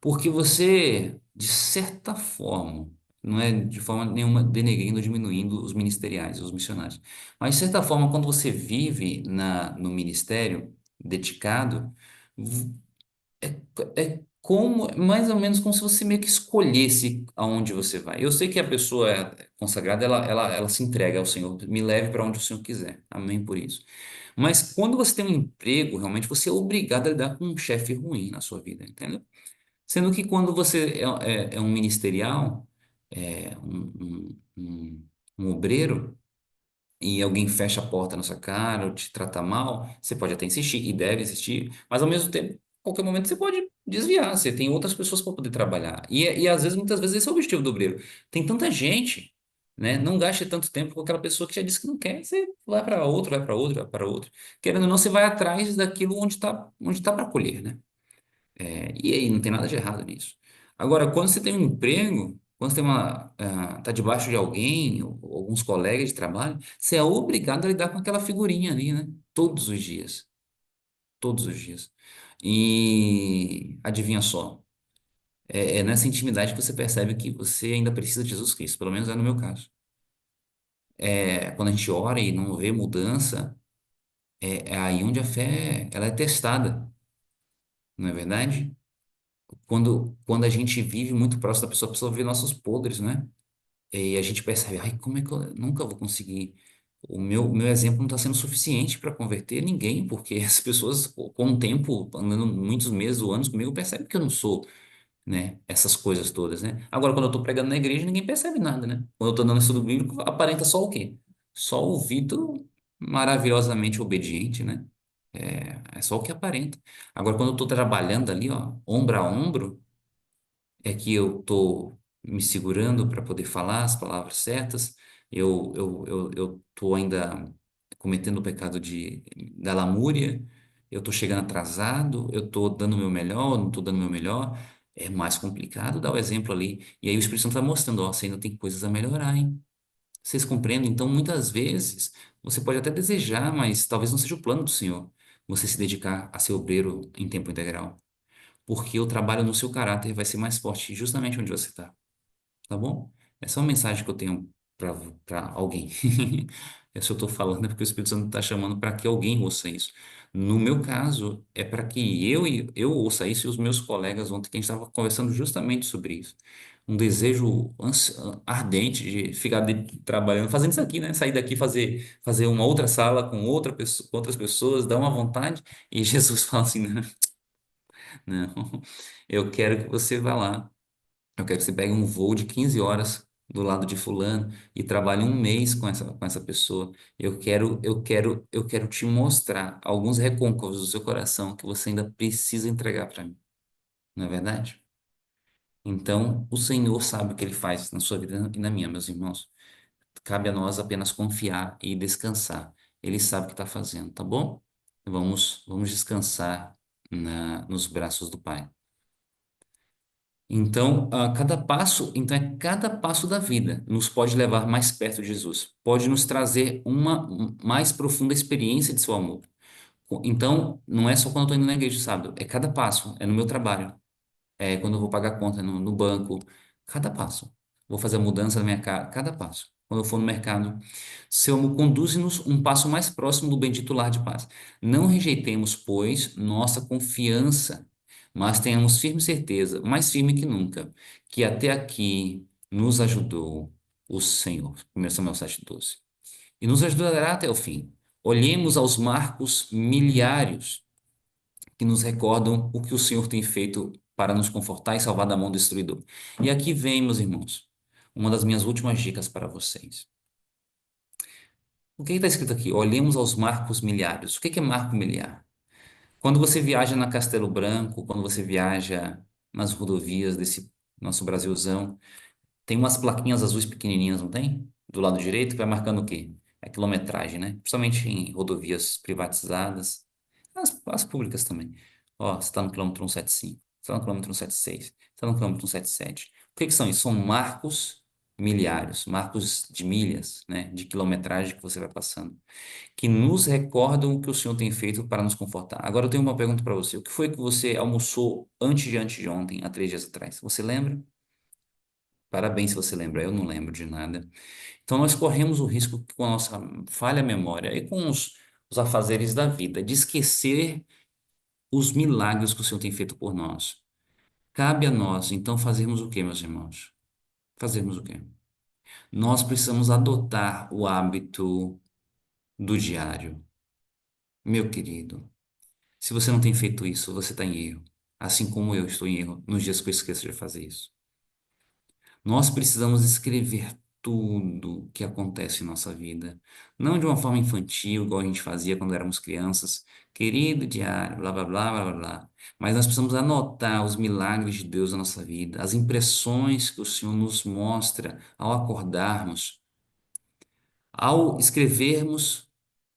Porque você, de certa forma, não é de forma nenhuma denegrindo ou diminuindo os ministeriais, os missionários, mas de certa forma, quando você vive no ministério dedicado, v- é como, mais ou menos como se você meio que escolhesse aonde você vai. Eu sei que a pessoa é consagrada, ela se entrega ao Senhor, me leve para onde o Senhor quiser. Amém por isso. Mas quando você tem um emprego, realmente você é obrigado a lidar com um chefe ruim na sua vida, entendeu? Sendo que quando você é um ministerial, um obreiro, e alguém fecha a porta na sua cara ou te trata mal, você pode até insistir, e deve insistir, mas ao mesmo tempo, a qualquer momento você pode desviar, você tem outras pessoas para poder trabalhar. E às vezes, muitas vezes, esse é o objetivo do obreiro. Tem tanta gente, né? Não gaste tanto tempo com aquela pessoa que já disse que não quer, você vai para outro, vai para outro, vai para outro. Querendo ou não, você vai atrás daquilo onde tá para colher, né? E aí, não tem nada de errado nisso. Agora, quando você tem um emprego, quando você tem tá debaixo de alguém, ou alguns colegas de trabalho, você é obrigado a lidar com aquela figurinha ali, né? Todos os dias. Todos os dias. E adivinha só, é nessa intimidade que você percebe que você ainda precisa de Jesus Cristo, pelo menos é no meu caso. Quando a gente ora e não vê mudança, é aí onde a fé ela é testada, não é verdade? Quando a gente vive muito próximo da pessoa, a pessoa vê nossos podres, né? E a gente percebe, ai, como é que eu nunca vou conseguir? O meu exemplo não está sendo suficiente para converter ninguém, porque as pessoas, com o tempo, andando muitos meses ou anos comigo, percebem que eu não sou, né? Essas coisas todas, né? Agora, quando eu estou pregando na igreja, ninguém percebe nada, né? Quando eu estou dando estudo bíblico, aparenta só o quê? Só o ouvido maravilhosamente obediente, né? É só o que aparenta. Agora, quando eu estou trabalhando ali, ó, ombro a ombro, é que eu tô me segurando para poder falar as palavras certas. Eu tô ainda cometendo o pecado da lamúria. Eu tô chegando atrasado. Eu tô dando o meu melhor, não tô dando o meu melhor. É mais complicado dar o exemplo ali. E aí o Espírito Santo vai mostrando, ó, você ainda tem coisas a melhorar, hein? Vocês compreendem? Então, muitas vezes, você pode até desejar, mas talvez não seja o plano do Senhor, você se dedicar a ser obreiro em tempo integral, porque o trabalho no seu caráter vai ser mais forte justamente onde você está, tá bom? Essa é uma mensagem que eu tenho para alguém. Essa eu estou falando é porque o Espírito Santo está chamando para que alguém ouça isso. No meu caso, é para que eu ouça isso e os meus colegas ontem, que a gente estava conversando justamente sobre isso. Um desejo ardente de ficar trabalhando, fazendo isso aqui, né? Sair daqui, fazer uma outra sala com outra pessoa, com outras pessoas, dar uma vontade. E Jesus fala assim, né? Não, eu quero que você vá lá. Eu quero que você pegue um voo de 15 horas do lado de fulano e trabalhe um mês com essa pessoa. Eu quero te mostrar alguns recôncavos do seu coração que você ainda precisa entregar para mim. Não é verdade? Então, o Senhor sabe o que ele faz na sua vida e na minha, meus irmãos. Cabe a nós apenas confiar e descansar. Ele sabe o que está fazendo, tá bom? Vamos descansar nos braços do Pai. Então, então é cada passo da vida nos pode levar mais perto de Jesus, pode nos trazer uma mais profunda experiência de seu amor. Então, não é só quando eu estou indo na igreja, sabe? É cada passo, é no meu trabalho, é quando eu vou pagar a conta no banco, cada passo. Vou fazer a mudança na minha casa, cada passo. Quando eu for no mercado, Senhor, conduze-nos um passo mais próximo do bendito lar de paz. Não rejeitemos, pois, nossa confiança, mas tenhamos firme certeza, mais firme que nunca, que até aqui nos ajudou o Senhor. 1 Samuel 7,12. E nos ajudará até o fim. Olhemos aos marcos miliários que nos recordam o que o Senhor tem feito para nos confortar e salvar da mão do destruidor. E aqui vem, meus irmãos, uma das minhas últimas dicas para vocês. O que está escrito aqui? Olhemos aos marcos miliários. O que é marco miliar? Quando você viaja na Castelo Branco, quando você viaja nas rodovias desse nosso Brasilzão, tem umas plaquinhas azuis pequenininhas, não tem? Do lado direito, que vai marcando o quê? A quilometragem, né? Principalmente em rodovias privatizadas, as públicas também. Ó, você está no quilômetro 175, você está no quilômetro 176, você está no quilômetro 177. O que que são isso? São marcos milhares, marcos de milhas, né? De quilometragem que você vai passando, que nos recordam o que o Senhor tem feito para nos confortar. Agora eu tenho uma pergunta para você. O que foi que você almoçou antes de ontem, há 3 dias atrás? Você lembra? Parabéns se você lembra, eu não lembro de nada. Então, nós corremos o risco com a nossa falha memória e com os afazeres da vida, de esquecer os milagres que o Senhor tem feito por nós. Cabe a nós, então, fazermos o quê, meus irmãos? Fazermos o quê? Nós precisamos adotar o hábito do diário. Meu querido, se você não tem feito isso, você está em erro. Assim como eu estou em erro nos dias que eu esqueço de fazer isso. Nós precisamos escrever tudo o que acontece em nossa vida, não de uma forma infantil, igual a gente fazia quando éramos crianças, querido diário, blá blá blá blá blá, blá. Mas nós precisamos anotar os milagres de Deus na nossa vida, as impressões que o Senhor nos mostra ao acordarmos, ao escrevermos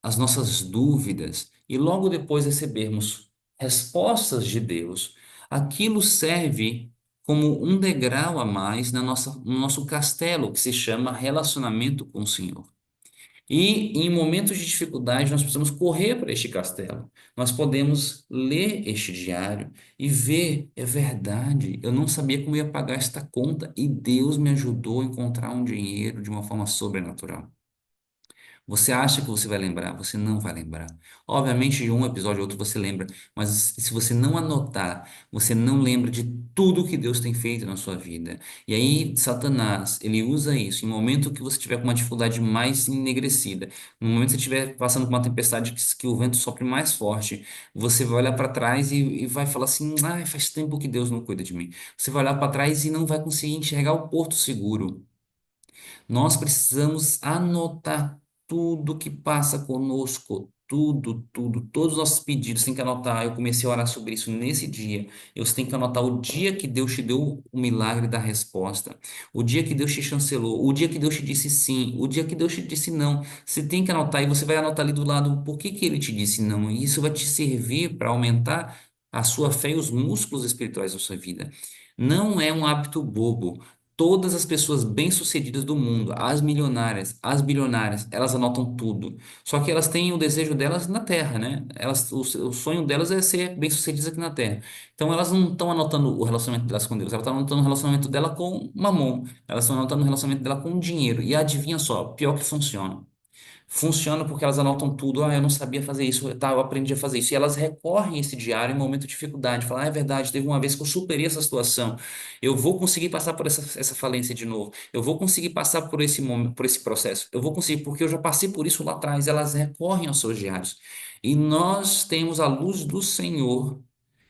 as nossas dúvidas e logo depois recebermos respostas de Deus, aquilo serve como um degrau a mais no nosso castelo, que se chama relacionamento com o Senhor. E em momentos de dificuldade, nós precisamos correr para este castelo. Nós podemos ler este diário e ver, é verdade, eu não sabia como ia pagar esta conta e Deus me ajudou a encontrar um dinheiro de uma forma sobrenatural. Você acha que você vai lembrar, você não vai lembrar. Obviamente, de um episódio ou outro você lembra, mas se você não anotar, você não lembra de tudo que Deus tem feito na sua vida. E aí, Satanás, ele usa isso em momento que você tiver com uma dificuldade mais enegrecida, no momento que você estiver passando por uma tempestade que o vento sopre mais forte, você vai olhar para trás e vai falar assim: ah, faz tempo que Deus não cuida de mim. Você vai olhar para trás e não vai conseguir enxergar o porto seguro. Nós precisamos anotar tudo que passa conosco, tudo, tudo, todos os nossos pedidos, tem que anotar. Eu comecei a orar sobre isso nesse dia. Você tem que anotar o dia que Deus te deu o milagre da resposta, o dia que Deus te chancelou, o dia que Deus te disse sim, o dia que Deus te disse não. Você tem que anotar e você vai anotar ali do lado por que que ele te disse não. E isso vai te servir para aumentar a sua fé e os músculos espirituais da sua vida. Não é um hábito bobo. Todas as pessoas bem-sucedidas do mundo, as milionárias, as bilionárias, elas anotam tudo. Só que elas têm o desejo delas na Terra, né? O sonho delas é ser bem-sucedidas aqui na Terra. Então elas não estão anotando o relacionamento delas com Deus, elas estão anotando o relacionamento dela com Mamon, elas estão anotando o relacionamento dela com dinheiro. E adivinha só, pior que funciona. Funciona porque elas anotam tudo. Ah, eu não sabia fazer isso, tá, eu aprendi a fazer isso. E elas recorrem a esse diário em momento de dificuldade. Falam, ah, é verdade, teve uma vez que eu superei essa situação. Eu vou conseguir passar por essa falência de novo. Eu vou conseguir passar por esse momento, por esse processo. Eu vou conseguir, porque eu já passei por isso lá atrás. Elas recorrem aos seus diários. E nós temos a luz do Senhor.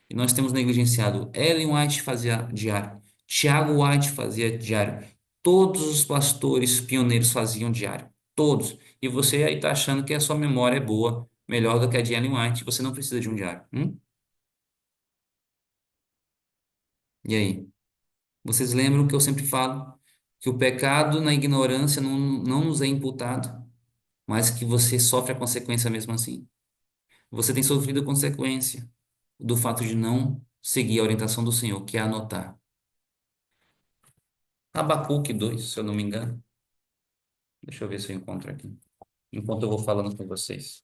E nós temos negligenciado. Ellen White fazia diário. Tiago White fazia diário. Todos os pastores pioneiros faziam diário. Todos. E você aí está achando que a sua memória é boa, melhor do que a de Ellen White. Você não precisa de um diário. E aí? Vocês lembram que eu sempre falo? Que o pecado na ignorância não nos é imputado, mas que você sofre a consequência mesmo assim. Você tem sofrido a consequência do fato de não seguir a orientação do Senhor, que é anotar. Abacuque 2, se eu não me engano. Deixa eu ver se eu encontro aqui. Enquanto eu vou falando com vocês.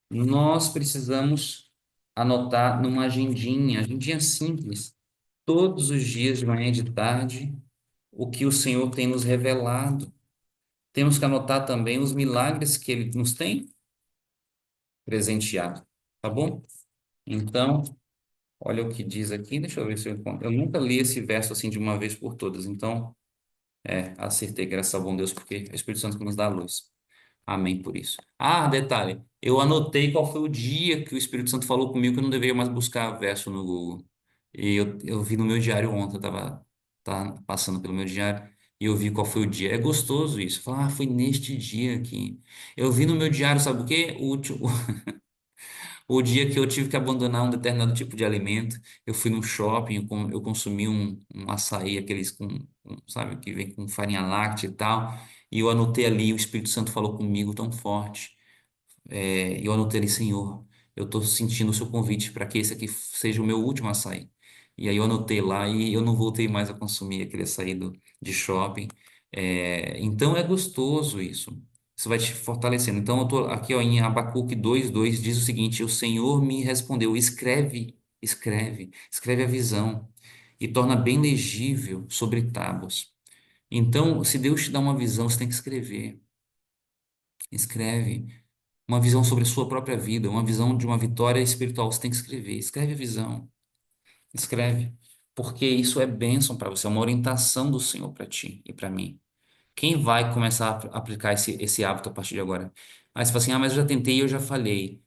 Nós precisamos anotar numa agendinha simples, todos os dias, de manhã e de tarde, o que o Senhor tem nos revelado. Temos que anotar também os milagres que Ele nos tem presenteado, tá bom? Então, olha o que diz aqui, deixa eu ver se eu encontro. Eu nunca li esse verso assim de uma vez por todas, então, acertei, graças ao bom Deus, porque é o Espírito Santo que nos dá a luz. Amém por isso. Ah, detalhe, eu anotei qual foi o dia que o Espírito Santo falou comigo que eu não deveria mais buscar verso no Google. E eu vi no meu diário ontem, tá passando pelo meu diário, e eu vi qual foi o dia. É gostoso isso. Falar, foi neste dia aqui. Eu vi no meu diário, sabe o quê? O dia que eu tive que abandonar um determinado tipo de alimento, eu fui no shopping, eu consumi um açaí, aqueles sabe, que vem com farinha láctea e tal, e eu anotei ali, o Espírito Santo falou comigo tão forte. E eu anotei ali, Senhor, eu estou sentindo o seu convite para que esse aqui seja o meu último açaí. E aí eu anotei lá e eu não voltei mais a consumir aquele açaí de shopping. Então é gostoso isso. Isso vai te fortalecendo. Então eu tô aqui ó, em Abacuque 2:2 diz o seguinte: O Senhor me respondeu, escreve a visão e torna bem legível sobre tábuas. Então, se Deus te dá uma visão, você tem que escrever. Escreve uma visão sobre a sua própria vida, uma visão de uma vitória espiritual. Você tem que escrever. Escreve a visão. Escreve. Porque isso é bênção para você, é uma orientação do Senhor para ti e para mim. Quem vai começar a aplicar esse hábito a partir de agora? Aí você fala assim, mas eu já tentei e eu já falhei.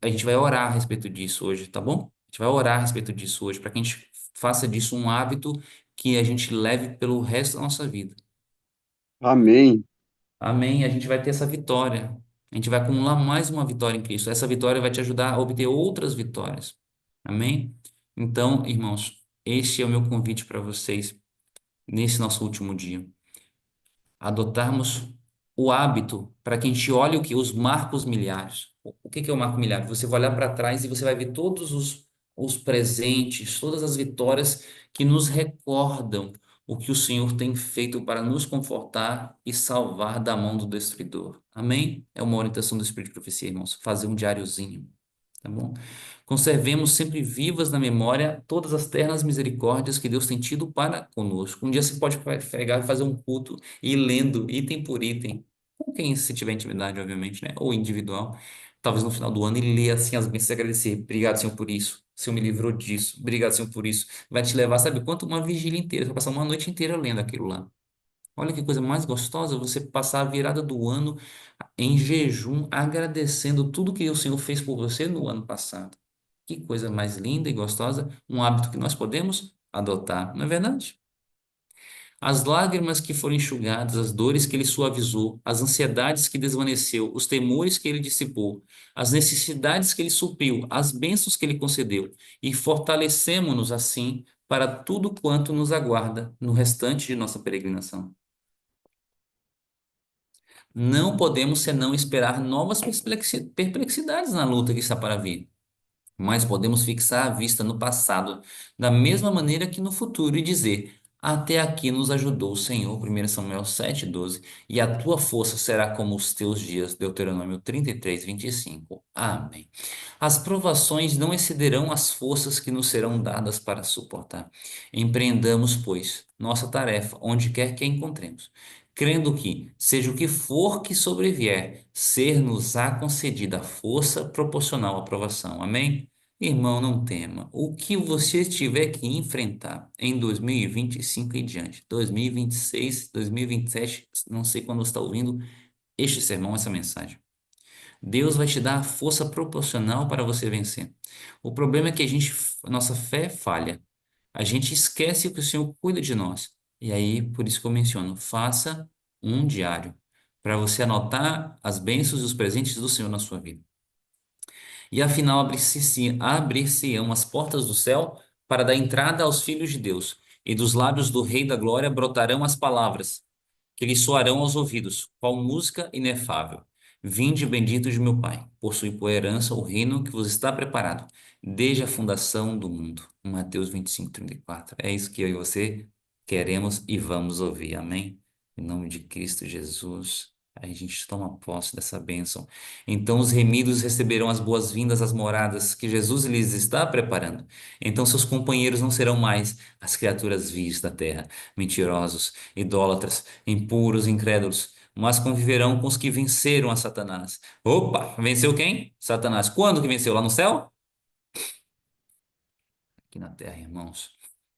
A gente vai orar a respeito disso hoje, tá bom? A gente vai orar a respeito disso hoje, para que a gente faça disso um hábito que a gente leve pelo resto da nossa vida. Amém. Amém. A gente vai ter essa vitória. A gente vai acumular mais uma vitória em Cristo. Essa vitória vai te ajudar a obter outras vitórias. Amém? Então, irmãos, este é o meu convite para vocês nesse nosso último dia. Adotarmos o hábito para que a gente olhe os marcos milhares. O que é o marco milhar? Você vai olhar para trás e você vai ver todos os presentes, todas as vitórias que nos recordam o que o Senhor tem feito para nos confortar e salvar da mão do destruidor. Amém? É uma orientação do Espírito de Profecia, irmãos. Fazer um diáriozinho, tá bom? Conservemos sempre vivas na memória todas as ternas misericórdias que Deus tem tido para conosco. Um dia você pode pegar e fazer um culto e ir lendo item por item, com quem se tiver intimidade, obviamente, né? Ou individual. Talvez no final do ano ele lê assim as bênçãos e agradecer. Obrigado, Senhor, por isso. O Senhor me livrou disso. Obrigado, Senhor, por isso. Vai te levar, sabe quanto? Uma vigília inteira. Você vai passar uma noite inteira lendo aquilo lá. Olha que coisa mais gostosa você passar a virada do ano em jejum, agradecendo tudo que o Senhor fez por você no ano passado. Que coisa mais linda e gostosa, um hábito que nós podemos adotar, não é verdade? As lágrimas que foram enxugadas, as dores que ele suavizou, as ansiedades que desvaneceu, os temores que ele dissipou, as necessidades que ele supriu, as bênçãos que ele concedeu, e fortalecemo-nos assim para tudo quanto nos aguarda no restante de nossa peregrinação. Não podemos senão esperar novas perplexidades na luta que está para vir. Mas podemos fixar a vista no passado, da mesma maneira que no futuro, e dizer: Até aqui nos ajudou o Senhor, 1 Samuel 7:12, e a tua força será como os teus dias, Deuteronômio 33:25. Amém. As provações não excederão as forças que nos serão dadas para suportar. Empreendamos, pois, nossa tarefa, onde quer que a encontremos, crendo que, seja o que for que sobrevier, ser-nos-á concedida a força proporcional à provação. Amém? Irmão, não tema. O que você tiver que enfrentar em 2025 e diante, 2026, 2027, não sei quando você está ouvindo este sermão, essa mensagem. Deus vai te dar a força proporcional para você vencer. O problema é que a nossa fé falha. A gente esquece que o Senhor cuida de nós. E aí, por isso que eu menciono, faça um diário para você anotar as bênçãos e os presentes do Senhor na sua vida. E afinal abrir-se-ão as portas do céu para dar entrada aos filhos de Deus, e dos lábios do Rei da Glória brotarão as palavras que lhe soarão aos ouvidos, qual música inefável. Vinde bendito de meu Pai, possui por herança o reino que vos está preparado desde a fundação do mundo. Mateus 25:34. É isso que eu e você queremos e vamos ouvir. Amém? Em nome de Cristo Jesus, a gente toma posse dessa bênção. Então os remidos receberão as boas-vindas às moradas que Jesus lhes está preparando. Então seus companheiros não serão mais as criaturas vis da terra, mentirosos, idólatras, impuros, incrédulos, mas conviverão com os que venceram a Satanás. Opa, venceu quem? Satanás. Quando que venceu? Lá no céu? Aqui na terra, irmãos.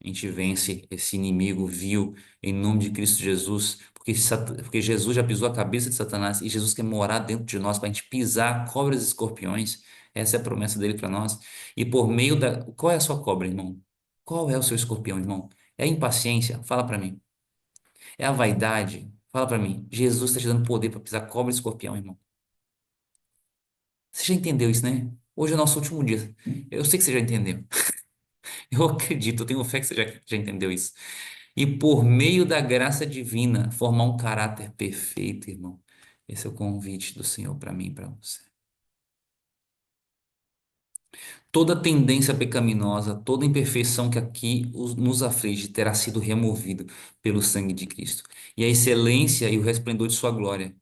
A gente vence esse inimigo vil em nome de Cristo Jesus, porque Jesus já pisou a cabeça de Satanás e Jesus quer morar dentro de nós para a gente pisar cobras e escorpiões. Essa é a promessa dele para nós. E por meio da. Qual é a sua cobra, irmão? Qual é o seu escorpião, irmão? É a impaciência? Fala para mim. É a vaidade? Fala para mim. Jesus está te dando poder para pisar cobra e escorpião, irmão. Você já entendeu isso, né? Hoje é o nosso último dia. Eu sei que você já entendeu. Eu acredito, eu tenho fé que você já entendeu isso. E por meio da graça divina, formar um caráter perfeito, irmão. Esse é o convite do Senhor para mim e para você. Toda tendência pecaminosa, toda imperfeição que aqui nos aflige terá sido removido pelo sangue de Cristo. E a excelência e o resplendor de sua glória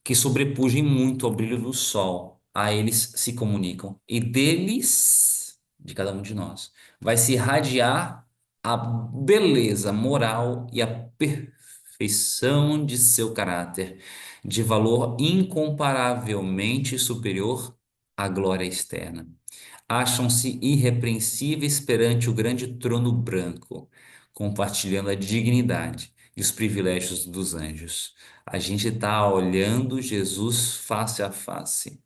que sobrepujam muito ao brilho do sol, a eles se comunicam. E deles, de cada um de nós, vai se irradiar a beleza moral e a perfeição de seu caráter, de valor incomparavelmente superior à glória externa. Acham-se irrepreensíveis perante o grande trono branco, compartilhando a dignidade e os privilégios dos anjos. A gente está olhando Jesus face a face.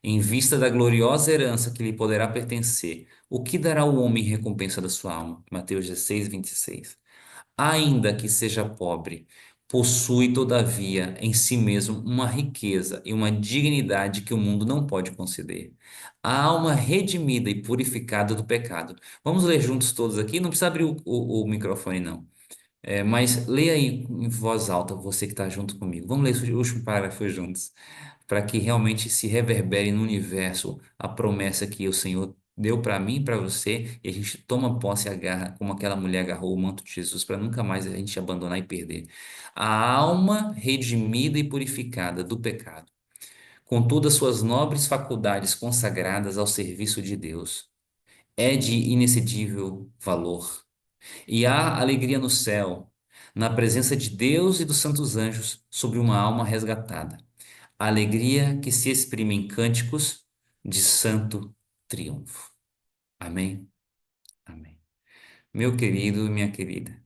Em vista da gloriosa herança que lhe poderá pertencer, o que dará o homem em recompensa da sua alma? Mateus 16:26. Ainda que seja pobre, possui, todavia, em si mesmo uma riqueza e uma dignidade que o mundo não pode conceder. A alma redimida e purificada do pecado. Vamos ler juntos todos aqui? Não precisa abrir o microfone, não. Mas leia aí em voz alta, você que está junto comigo. Vamos ler esse último parágrafo juntos, para que realmente se reverbere no universo a promessa que o Senhor deu para mim e para você, e a gente toma posse e agarra, como aquela mulher agarrou o manto de Jesus, para nunca mais a gente abandonar e perder. A alma redimida e purificada do pecado, com todas suas nobres faculdades consagradas ao serviço de Deus, é de inexcedível valor e há alegria no céu, na presença de Deus e dos santos anjos, sobre uma alma resgatada. Alegria que se exprime em cânticos de santo triunfo. Amém? Amém. Meu querido e minha querida,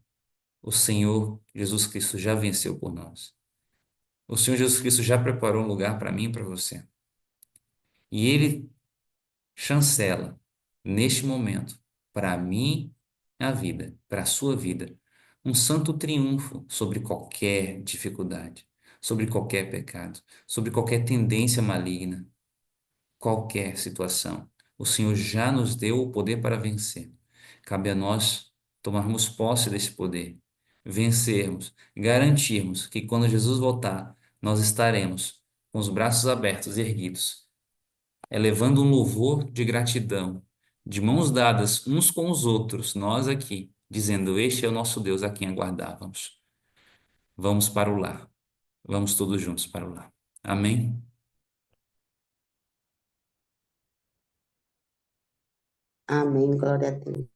o Senhor Jesus Cristo já venceu por nós. O Senhor Jesus Cristo já preparou um lugar para mim e para você. E Ele chancela, neste momento, para mim, a vida, para a sua vida, um santo triunfo sobre qualquer dificuldade, sobre qualquer pecado, sobre qualquer tendência maligna, qualquer situação. O Senhor já nos deu o poder para vencer. Cabe a nós tomarmos posse desse poder, vencermos, garantirmos que quando Jesus voltar, nós estaremos com os braços abertos e erguidos, elevando um louvor de gratidão, de mãos dadas uns com os outros, nós aqui, dizendo: Este é o nosso Deus a quem aguardávamos. Vamos para o lar. Vamos todos juntos para o lar. Amém? Amém, glória a Deus.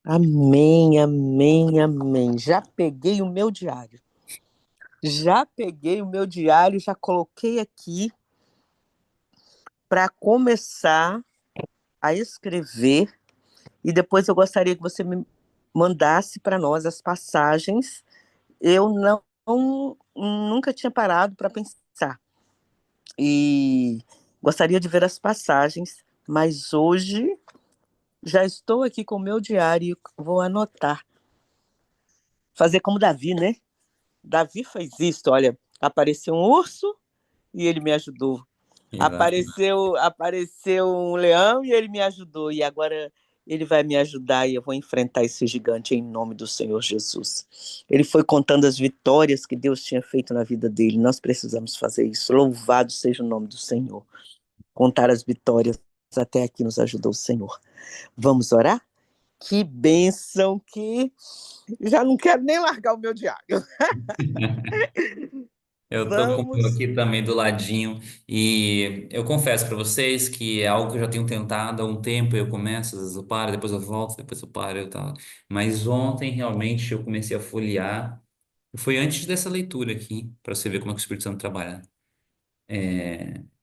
Amém, amém, amém. Já peguei o meu diário. Já coloquei aqui para começar a escrever e depois eu gostaria que você me mandasse para nós as passagens. Eu nunca tinha parado para pensar e gostaria de ver as passagens, mas hoje já estou aqui com o meu diário e vou anotar. Fazer como Davi, né? Davi fez isso, olha, apareceu um urso e ele me ajudou. Exato. Apareceu um leão e ele me ajudou. E agora Ele vai me ajudar e eu vou enfrentar esse gigante em nome do Senhor Jesus. Ele foi contando as vitórias que Deus tinha feito na vida dele. Nós precisamos fazer isso. Louvado seja o nome do Senhor. Contar as vitórias. Até aqui nos ajudou o Senhor. Vamos orar? Que bênção que já não quero nem largar o meu diário. Eu tô com o meu Vamos. aqui também do ladinho e eu confesso para vocês que é algo que eu já tenho tentado há um tempo. Eu começo, às vezes eu paro, depois eu volto, depois eu paro, eu tal. Mas ontem realmente eu comecei a folhear. Foi antes dessa leitura aqui, para você ver como é que o Espírito Santo trabalha.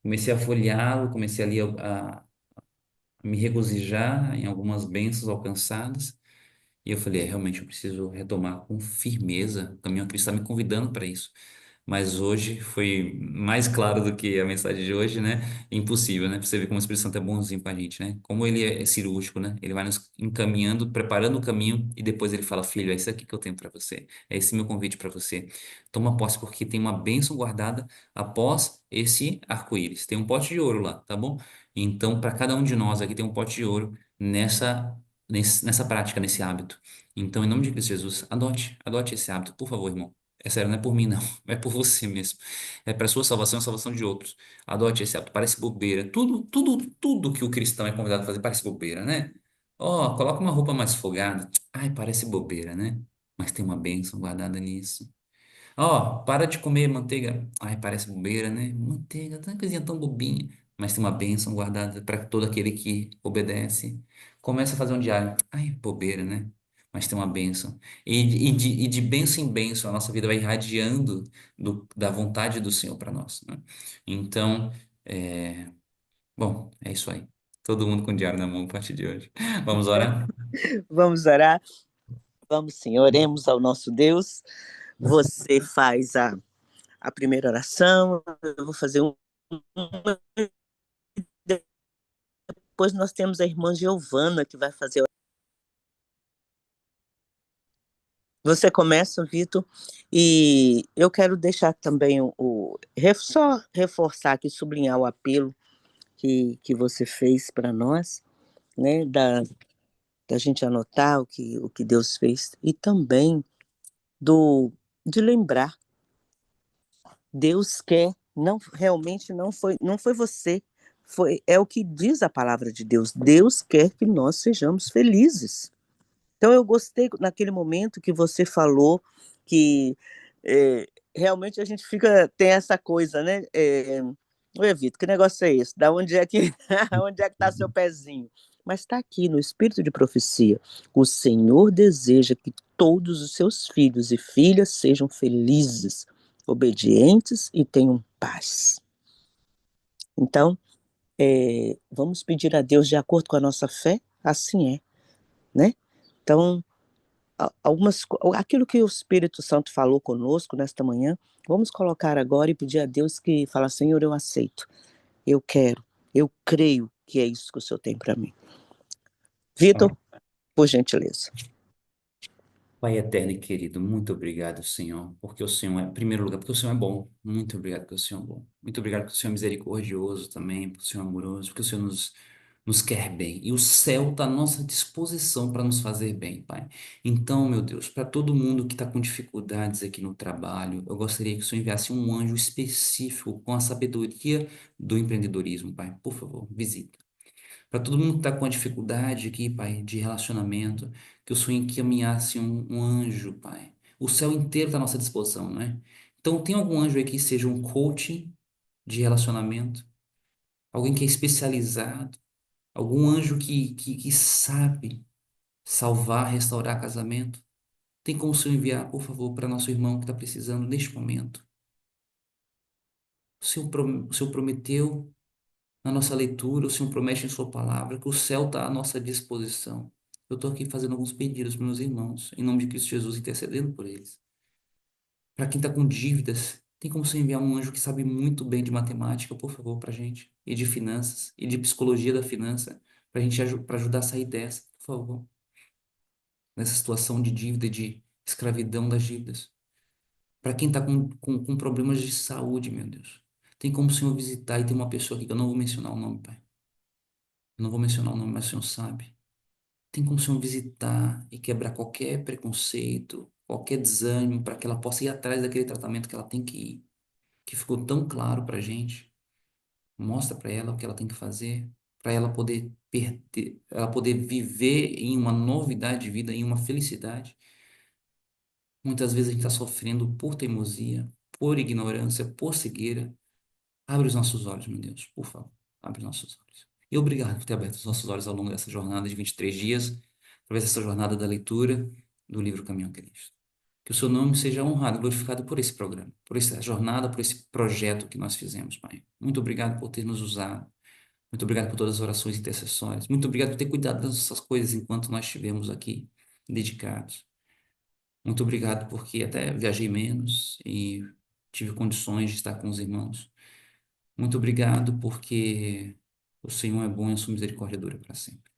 Comecei a folheá-lo, comecei ali a me regozijar em algumas bênçãos alcançadas. E eu falei, realmente eu preciso retomar com firmeza. O caminho a Cristo está me convidando para isso. Mas hoje foi mais claro do que a mensagem de hoje, né? Impossível, né? Pra você ver como o Espírito Santo é bonzinho com a gente, né? Como ele é cirúrgico, né? Ele vai nos encaminhando, preparando o caminho e depois ele fala, filho, é isso aqui que eu tenho para você. É esse meu convite para você. Toma posse porque tem uma bênção guardada após esse arco-íris. Tem um pote de ouro lá, tá bom? Então, para cada um de nós aqui tem um pote de ouro nessa prática, nesse hábito. Então, em nome de Cristo Jesus, adote esse hábito, por favor, irmão. É sério, não é por mim, não. É por você mesmo. É para sua salvação e a salvação de outros. Adote esse hábito. Parece bobeira. Tudo que o cristão é convidado a fazer parece bobeira, né? Ó, coloca uma roupa mais folgada. Ai, parece bobeira, né? Mas tem uma bênção guardada nisso. Ó, para de comer manteiga. Ai, parece bobeira, né? Manteiga, tá uma coisinha tão bobinha. Mas tem uma bênção guardada para todo aquele que obedece. Começa a fazer um diário. Ai, bobeira, né? Mas tem uma bênção. E de bênção em bênção, a nossa vida vai irradiando da vontade do Senhor para nós, né? Então, bom, é isso aí. Todo mundo com o diário na mão a partir de hoje. Vamos orar? Vamos orar. Vamos sim, oremos ao nosso Deus. Você faz a primeira oração, eu vou fazer um. Depois nós temos a irmã Giovana que vai fazer. Você começa, Vitor, e eu quero deixar também só reforçar aqui, sublinhar o apelo que você fez para nós, né, da gente anotar o que Deus fez, e também do, de lembrar, Deus quer, não, realmente não foi você, é o que diz a palavra de Deus, Deus quer que nós sejamos felizes. Então, eu gostei naquele momento que você falou que realmente a gente tem essa coisa, né? Oi, Vitor, que negócio é esse? Da onde é que onde é que está seu pezinho? Mas está aqui no espírito de profecia. O Senhor deseja que todos os seus filhos e filhas sejam felizes, obedientes e tenham paz. Então, vamos pedir a Deus de acordo com a nossa fé, assim é, né? Então, aquilo que o Espírito Santo falou conosco nesta manhã, vamos colocar agora e pedir a Deus que fala, Senhor, eu aceito, eu quero, eu creio que é isso que o Senhor tem para mim. Vitor, por gentileza. Pai eterno e querido, muito obrigado, Senhor, porque o Senhor é, em primeiro lugar, porque o Senhor é bom. Muito obrigado porque o Senhor é bom. Muito obrigado porque o Senhor é misericordioso também, porque o Senhor é amoroso, porque o Senhor nos quer bem. E o céu está à nossa disposição para nos fazer bem, Pai. Então, meu Deus, para todo mundo que está com dificuldades aqui no trabalho, eu gostaria que o Senhor enviasse um anjo específico com a sabedoria do empreendedorismo, Pai. Por favor, visita. Para todo mundo que está com a dificuldade aqui, Pai, de relacionamento, que o Senhor encaminhasse um anjo, Pai. O céu inteiro está à nossa disposição, não é? Então, tem algum anjo aí que seja um coach de relacionamento? Alguém que é especializado? Algum anjo que sabe salvar, restaurar casamento? Tem como o Senhor enviar, por favor, para nosso irmão que está precisando neste momento? O Senhor prometeu na nossa leitura, o Senhor promete em Sua palavra que o céu está à nossa disposição. Eu estou aqui fazendo alguns pedidos para meus irmãos, em nome de Cristo Jesus, intercedendo por eles. Para quem está com dívidas, tem como você enviar um anjo que sabe muito bem de matemática, por favor, para a gente, e de finanças, e de psicologia da finança, para a gente para ajudar a sair dessa, por favor, nessa situação de dívida, de escravidão das dívidas. Para quem está com problemas de saúde, meu Deus, tem como o Senhor visitar e tem uma pessoa aqui que eu não vou mencionar o nome, Pai. Eu não vou mencionar o nome, mas o Senhor sabe. tem como o Senhor visitar e quebrar qualquer preconceito, qualquer desânimo, para que ela possa ir atrás daquele tratamento que ela tem que ir, que ficou tão claro para a gente. Mostra para ela o que ela tem que fazer, para ela poder perder, ela poder viver em uma novidade de vida, em uma felicidade. Muitas vezes a gente está sofrendo por teimosia, por ignorância, por cegueira. Abre os nossos olhos, meu Deus, por favor. Abre os nossos olhos. E obrigado por ter aberto os nossos olhos ao longo dessa jornada de 23 dias, através dessa jornada da leitura do livro Caminho a Cristo. Que o seu nome seja honrado, glorificado por esse programa, por essa jornada, por esse projeto que nós fizemos, Pai. Muito obrigado por ter nos usado. Muito obrigado por todas as orações intercessórias. Muito obrigado por ter cuidado das nossas coisas enquanto nós estivemos aqui dedicados. Muito obrigado porque até viajei menos e tive condições de estar com os irmãos. Muito obrigado porque o Senhor é bom e a sua misericórdia dura para sempre.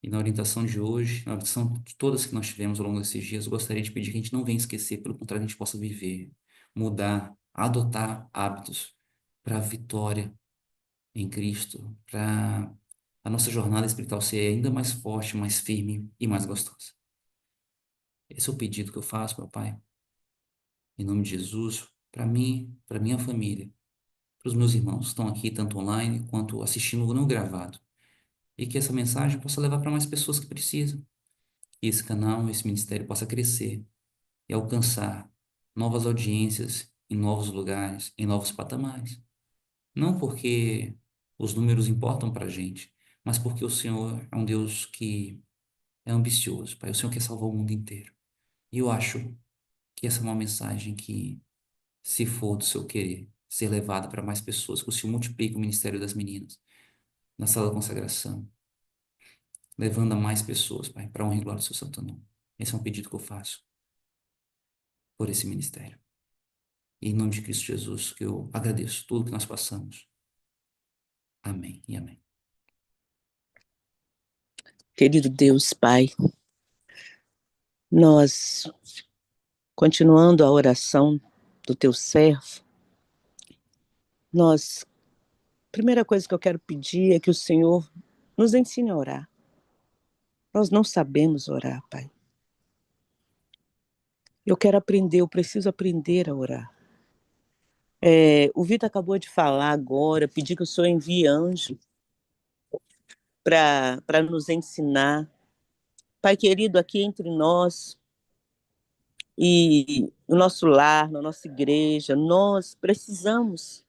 E na orientação de hoje, na orientação de todas que nós tivemos ao longo desses dias, eu gostaria de pedir que a gente não venha esquecer, pelo contrário, a gente possa viver, mudar, adotar hábitos para a vitória em Cristo, para a nossa jornada espiritual ser ainda mais forte, mais firme e mais gostosa. Esse é o pedido que eu faço, meu Pai, em nome de Jesus, para mim, para minha família, para os meus irmãos que estão aqui, tanto online quanto assistindo no gravado, e que essa mensagem possa levar para mais pessoas que precisam, que esse canal, esse ministério possa crescer e alcançar novas audiências em novos lugares, em novos patamares. Não porque os números importam para a gente, mas porque o Senhor é um Deus que é ambicioso, Pai. O Senhor quer salvar o mundo inteiro. E eu acho que essa é uma mensagem que, se for do seu querer, ser levada para mais pessoas, que o Senhor multiplique o ministério das meninas na sala da consagração, levando a mais pessoas, Pai, para honra e glória do seu santo nome. Esse é um pedido que eu faço por esse ministério. E em nome de Cristo Jesus, que eu agradeço tudo que nós passamos. Amém e amém. Querido Deus, Pai, nós, continuando a oração do teu servo, primeira coisa que eu quero pedir é que o Senhor nos ensine a orar. Nós não sabemos orar, Pai. Eu quero aprender, eu preciso aprender a orar. O Vitor acabou de falar agora, pedir que o Senhor envie anjo para nos ensinar. Pai querido, aqui entre nós e no nosso lar, na nossa igreja, nós precisamos.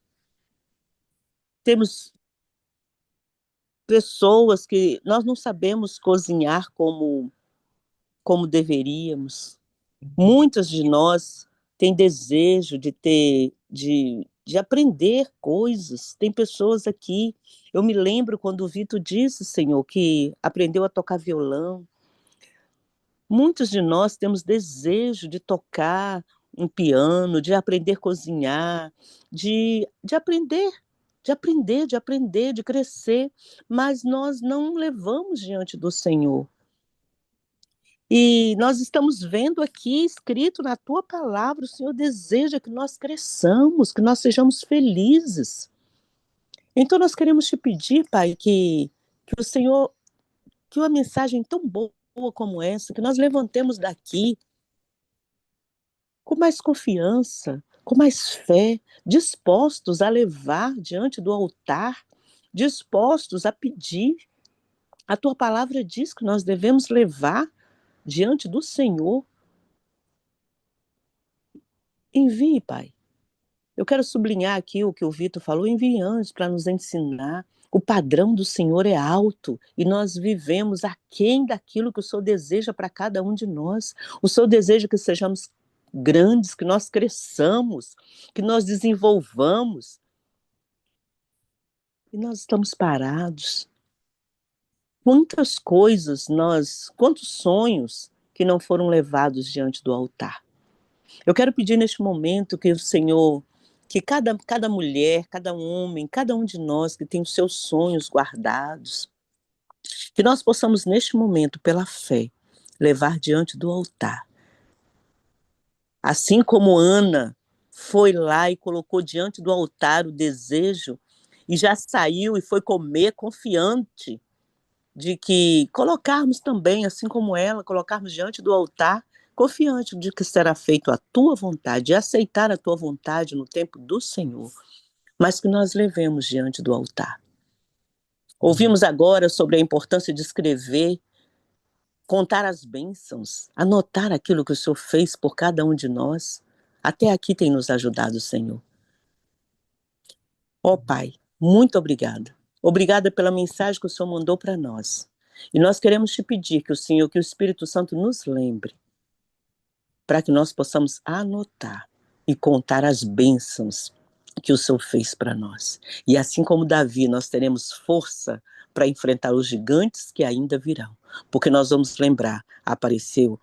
Temos pessoas que nós não sabemos cozinhar como deveríamos. Muitas de nós têm desejo de aprender coisas. Tem pessoas aqui, eu me lembro quando o Vitor disse, Senhor, que aprendeu a tocar violão. Muitos de nós temos desejo de tocar um piano, de aprender a cozinhar, de aprender, de crescer, mas nós não levamos diante do Senhor. E nós estamos vendo aqui escrito na tua palavra, o Senhor deseja que nós cresçamos, que nós sejamos felizes. Então nós queremos te pedir, Pai, que o Senhor, que uma mensagem tão boa como essa, que nós levantemos daqui com mais confiança, com mais fé, dispostos a levar diante do altar, dispostos a pedir. A tua palavra diz que nós devemos levar diante do Senhor. Envie, Pai. Eu quero sublinhar aqui o que o Vitor falou, envie anjos para nos ensinar. O padrão do Senhor é alto e nós vivemos aquém daquilo que o Senhor deseja para cada um de nós. O Senhor deseja que sejamos grandes, que nós cresçamos, que nós desenvolvamos. E nós estamos parados. Quantas coisas quantos sonhos que não foram levados diante do altar. Eu quero pedir neste momento que o Senhor, que cada mulher, cada homem, cada um de nós que tem os seus sonhos guardados, que nós possamos neste momento, pela fé, levar diante do altar. Assim como Ana foi lá e colocou diante do altar o desejo, e já saiu e foi comer confiante, de que colocarmos também, assim como ela, colocarmos diante do altar, confiante de que será feito a tua vontade, e aceitar a tua vontade no tempo do Senhor, mas que nós levemos diante do altar. Ouvimos agora sobre a importância de escrever, contar as bênçãos, anotar aquilo que o Senhor fez por cada um de nós. Até aqui tem nos ajudado o Senhor. Ó Pai, muito obrigada. Obrigada pela mensagem que o Senhor mandou para nós. E nós queremos te pedir que o Senhor, que o Espírito Santo nos lembre, para que nós possamos anotar e contar as bênçãos que o Senhor fez para nós. E assim como Davi, nós teremos força para enfrentar os gigantes que ainda virão. Porque nós vamos lembrar, apareceu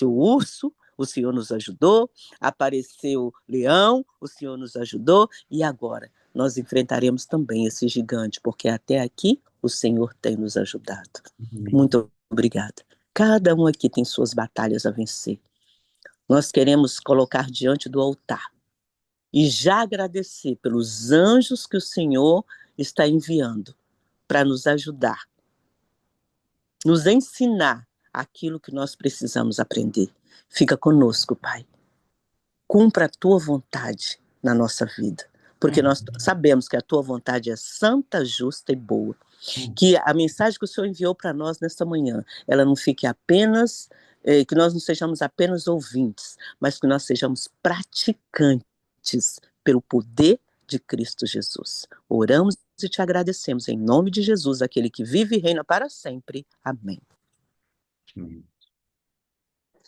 o urso, o Senhor nos ajudou, apareceu o leão, o Senhor nos ajudou, e agora nós enfrentaremos também esse gigante, porque até aqui o Senhor tem nos ajudado. Muito obrigada. Cada um aqui tem suas batalhas a vencer. Nós queremos colocar diante do altar e já agradecer pelos anjos que o Senhor está enviando para nos ajudar, nos ensinar aquilo que nós precisamos aprender. Fica conosco, Pai. Cumpra a tua vontade na nossa vida, porque nós sabemos que a tua vontade é santa, justa e boa. Que a mensagem que o Senhor enviou para nós nesta manhã, ela não fique apenas, que nós não sejamos apenas ouvintes, mas que nós sejamos praticantes pelo poder de Cristo Jesus. Oramos e te agradecemos em nome de Jesus, aquele que vive e reina para sempre. Amém.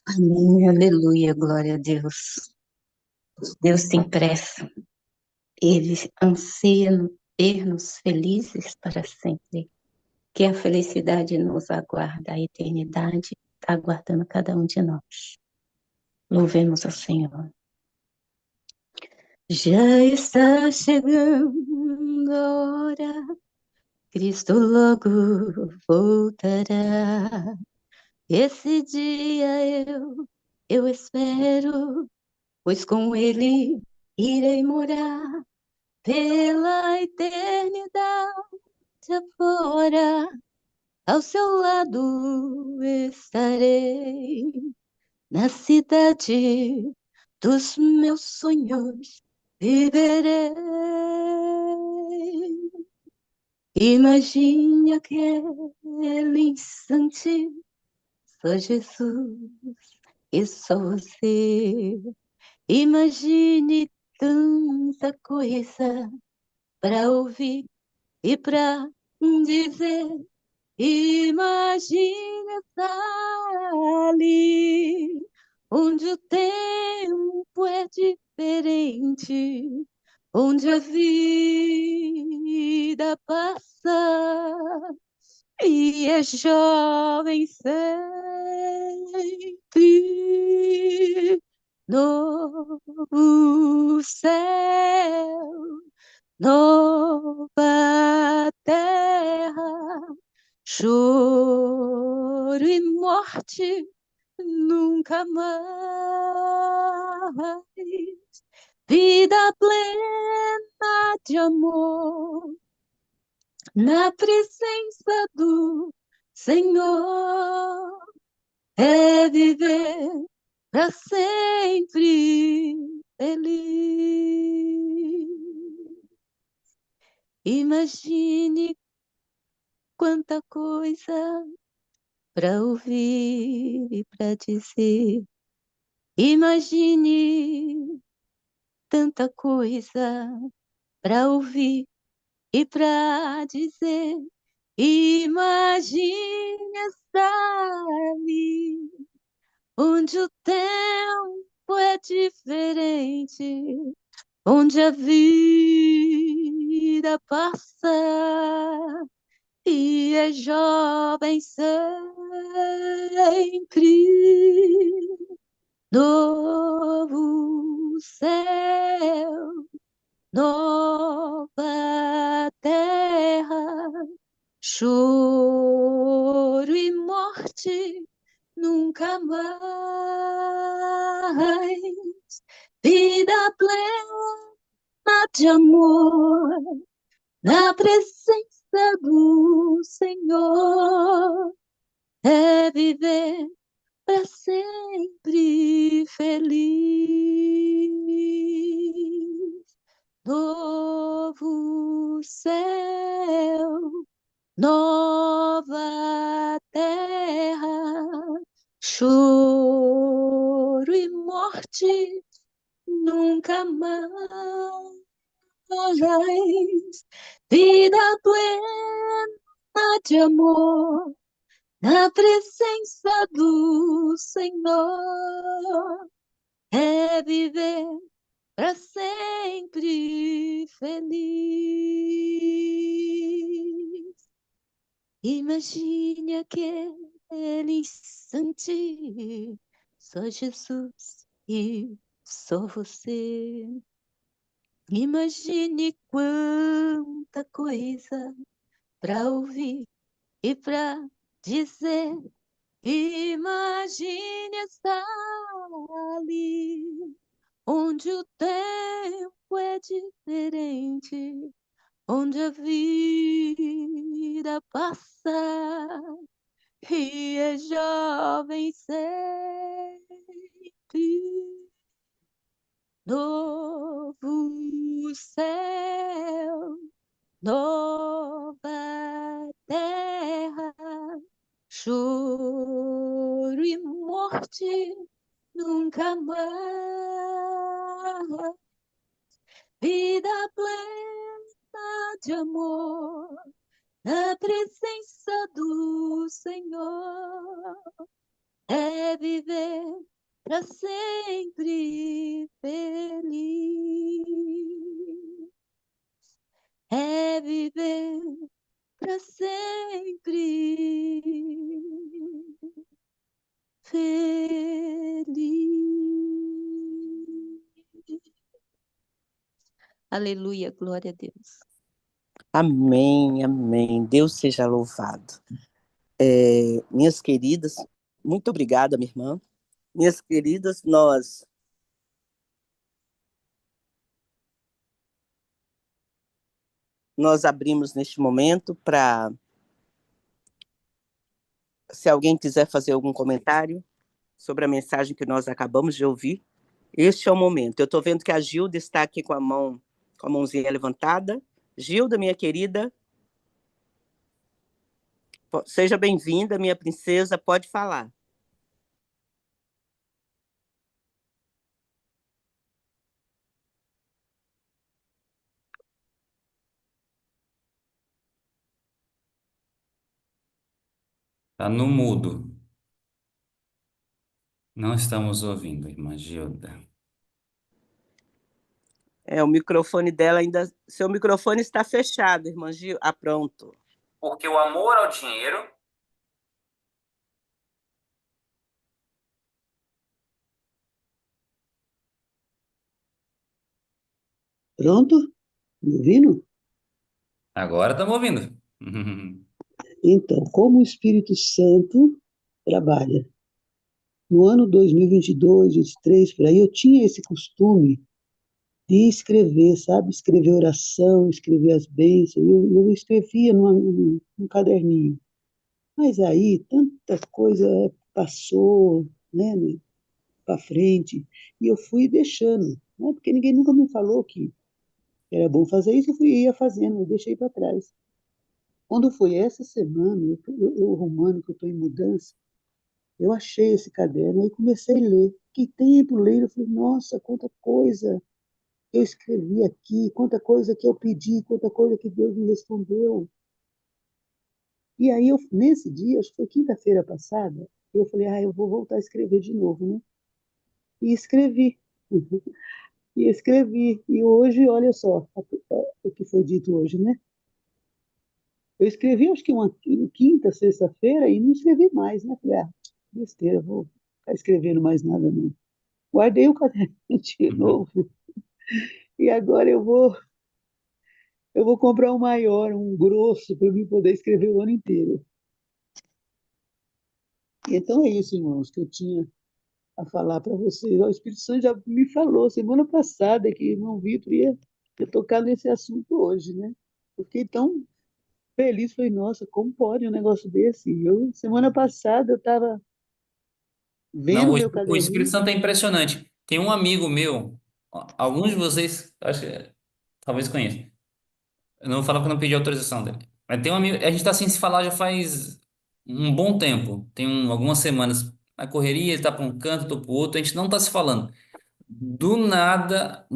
Amém, aleluia, glória a Deus. Deus tem pressa, Ele anseia ver-nos felizes para sempre, que a felicidade nos aguarda, a eternidade está aguardando cada um de nós. Louvemos ao Senhor. Já está chegando a hora, Cristo logo voltará. Esse dia eu espero, pois com Ele irei morar pela eternidade afora. Ao seu lado estarei, na cidade dos meus sonhos viverei. Imagine aquele instante, só Jesus e só você. Imagine tanta coisa para ouvir e para dizer. Imagine estar ali, onde o tempo é diferente, onde a vida passa e é jovem sempre. Novo céu, nova terra, choro e morte nunca mais, vida plena de amor, na presença do Senhor, é viver para sempre feliz. Imagine quanta coisa para ouvir e para dizer. Imagine tanta coisa para ouvir e para dizer. Imagine estar ali, onde o tempo é diferente, onde a vida passa e é jovem sempre. Novo céu, nova terra, choro e morte nunca mais, vida plena de amor, na presença do Senhor, é viver para sempre feliz. Novo céu, nova terra, choro e morte nunca mais. Vida plena de amor na presença do Senhor é viver para sempre feliz. Imagine aquele instante, só Jesus e só você. Imagine quanta coisa para ouvir e para dizer. Imagine estar ali, onde o tempo é diferente, onde a vida passa e é jovem sempre. Novo céu, nova terra, choro e morte nunca mais. Vida plena de amor na presença do Senhor é viver para sempre feliz. É viver para sempre feliz. Aleluia, glória a Deus. Amém, amém. Deus seja louvado. Minhas queridas, muito obrigada, minha irmã. Minhas queridas, nós abrimos neste momento para, se alguém quiser fazer algum comentário sobre a mensagem que nós acabamos de ouvir, este é o momento. Eu estou vendo que a Gilda está aqui com a mãozinha levantada. Gilda, minha querida, seja bem-vinda, minha princesa, pode falar. Tá no mudo. Não estamos ouvindo, irmã Gilda. O microfone dela ainda. Seu microfone está fechado, irmã Gil. Ah, pronto. Porque o amor ao dinheiro. Pronto? Me ouvindo? Agora estamos ouvindo. Então, como o Espírito Santo trabalha? No ano 2022, 2023, por aí, eu tinha esse costume de escrever, sabe? Escrever oração, escrever as bênçãos. Eu escrevia num caderninho. Mas aí, tanta coisa passou, né, para frente, e eu fui deixando, né? Porque ninguém nunca me falou que era bom fazer isso, ia fazendo, eu deixei para trás. Quando foi essa semana, eu arrumando que eu estou em mudança, eu achei esse caderno e comecei a ler. Que tempo lendo, eu falei, nossa, quanta coisa eu escrevi aqui, quanta coisa que eu pedi, quanta coisa que Deus me respondeu. E aí, nesse dia, acho que foi quinta-feira passada, eu falei, eu vou voltar a escrever de novo, né? E escrevi. E escrevi. E hoje, olha só, o que foi dito hoje, né? Eu escrevi, acho que uma quinta, sexta-feira, e não escrevi mais, né? Falei, besteira, vou ficar escrevendo mais nada, não. Guardei o caderno de novo, e agora eu vou comprar um maior, um grosso, para eu poder escrever o ano inteiro. Então é isso, irmãos, que eu tinha a falar para vocês. O Espírito Santo já me falou semana passada que o irmão Vitor ia tocar nesse assunto hoje, né? Eu fiquei tão feliz, falei, nossa, como pode um negócio desse? Semana passada, eu estava Não, vendo meu o Espírito caderninho, Santo é impressionante. Tem um amigo meu, alguns de vocês, acho que talvez conheçam. Eu não vou falar que eu não pedi autorização dele. Mas tem um amigo, a gente tá sem se falar já faz um bom tempo. Tem algumas semanas. Na correria, ele tá para um canto, eu tô pro outro, a gente não tá se falando. Do nada,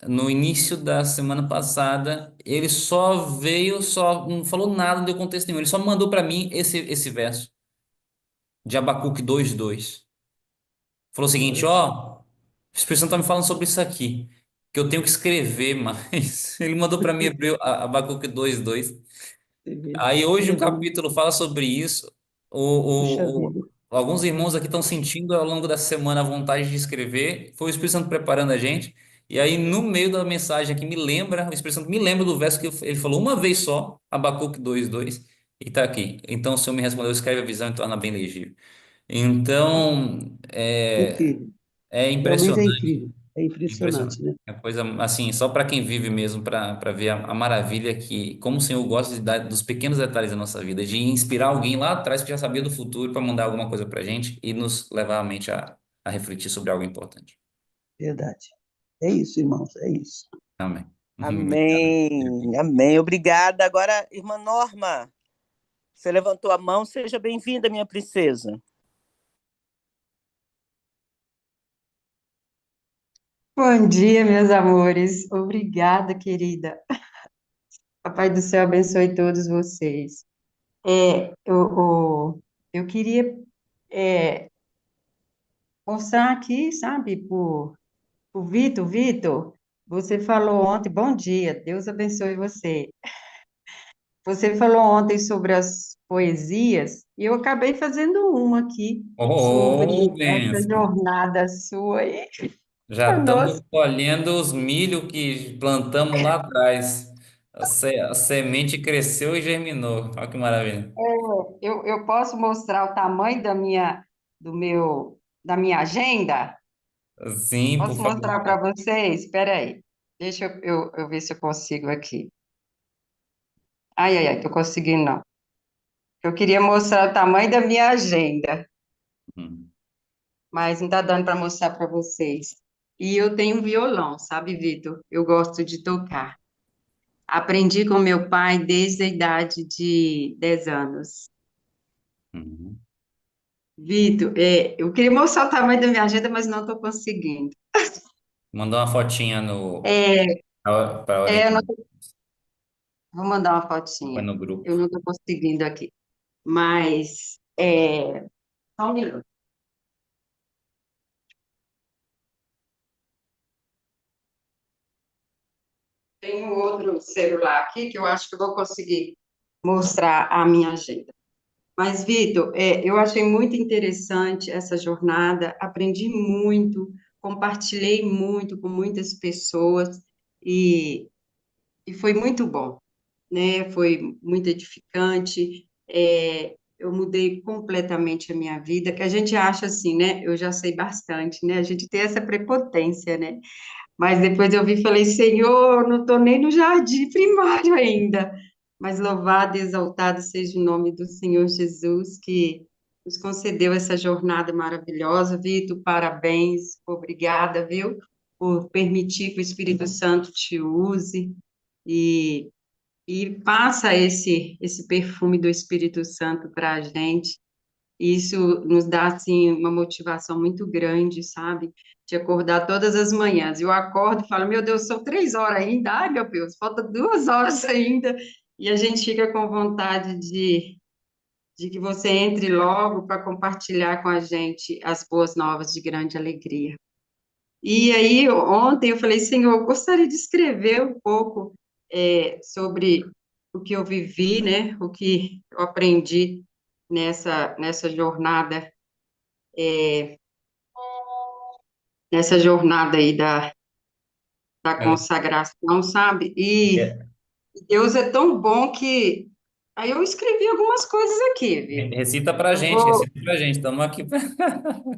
no início da semana passada, ele só veio, só não falou nada, não deu contexto nenhum. Ele só mandou para mim esse verso de Abacuque 2:2. Falou o seguinte, olha só, ó, o Espírito Santo tá me falando sobre isso aqui, que eu tenho que escrever, mas ele mandou para mim Abacuque 2:2. você vê, Aí hoje um Jesus, capítulo fala sobre isso. puxa vida, Alguns irmãos aqui estão sentindo ao longo dessa semana a vontade de escrever. Foi o Espírito Santo preparando a gente. E aí, no meio da mensagem aqui, o Espírito Santo me lembra do verso que ele falou uma vez só, Abacuque 2:2, e tá aqui. Então o Senhor me respondeu, escreve a visão e torna bem legível. Então, incrível, é realmente impressionante. é impressionante, Impressionante. né? É coisa assim, só para quem vive mesmo, para ver a maravilha que, como o Senhor gosta de dar dos pequenos detalhes da nossa vida, de inspirar alguém lá atrás que já sabia do futuro para mandar alguma coisa para gente e nos levar a mente a refletir sobre algo importante. Verdade. É isso, irmãos, é isso. Amém. Obrigado. Amém, amém. Obrigada. Agora, irmã Norma, você levantou a mão, seja bem-vinda, minha princesa. Bom dia, meus amores. Obrigada, querida. Papai do céu abençoe todos vocês. Eu queria é, mostrar aqui, sabe, pro Vitor. Vitor, você falou ontem, bom dia, Deus abençoe você. Você falou ontem sobre as poesias, e eu acabei fazendo uma aqui sobre Oh, essa bênção. jornada sua aí Já estamos conosco. colhendo os milho que plantamos lá atrás. A semente cresceu e germinou. Olha que maravilha. Eu posso mostrar o tamanho da minha agenda? Sim, por Posso mostrar favor. para vocês? Espera aí. Deixa eu ver se eu consigo aqui. Ai, ai, ai, tô conseguindo não. Eu queria mostrar o tamanho da minha agenda, Hum. mas não tá dando para mostrar para vocês. E eu tenho um violão, sabe, Vitor? Eu gosto de tocar. Aprendi com meu pai desde a idade de 10 anos. Uhum. Vitor, eu queria mostrar o tamanho da minha agenda, mas não estou conseguindo. Mandou uma fotinha no É, para eu orientar. não vou mandar uma Foi fotinha. no grupo. Eu não estou conseguindo aqui. Mas, só um minuto. Tem um outro celular aqui que eu acho que eu vou conseguir mostrar a minha agenda. Mas, Vitor, eu achei muito interessante essa jornada, aprendi muito, compartilhei muito com muitas pessoas e, e foi muito bom, né? Foi muito edificante. Eu mudei completamente a minha vida, que a gente acha assim, né? Eu já sei bastante, né? A gente tem essa prepotência, né? Mas depois eu vi e falei, Senhor, não estou nem no jardim primário ainda. Mas louvado e exaltado seja o nome do Senhor Jesus, que nos concedeu essa jornada maravilhosa. Vitor, parabéns, obrigada, viu? Por permitir que o Espírito Santo te use e, e passa esse perfume do Espírito Santo para a gente. Isso nos dá, assim, uma motivação muito grande, sabe? De acordar todas as manhãs. Eu acordo e falo, meu Deus, são 3 horas ainda. Ai, meu Deus, falta 2 horas ainda. E a gente fica com vontade de que você entre logo para compartilhar com a gente as boas novas de grande alegria. E aí, ontem eu falei, Senhor, eu gostaria de escrever um pouco sobre o que eu vivi, né? O que eu aprendi nessa jornada nessa jornada aí da consagração, sabe? E É, Deus é tão bom que aí eu escrevi algumas coisas aqui, Vitor. recita pra Eu gente, vou, recita pra gente. Estamos aqui para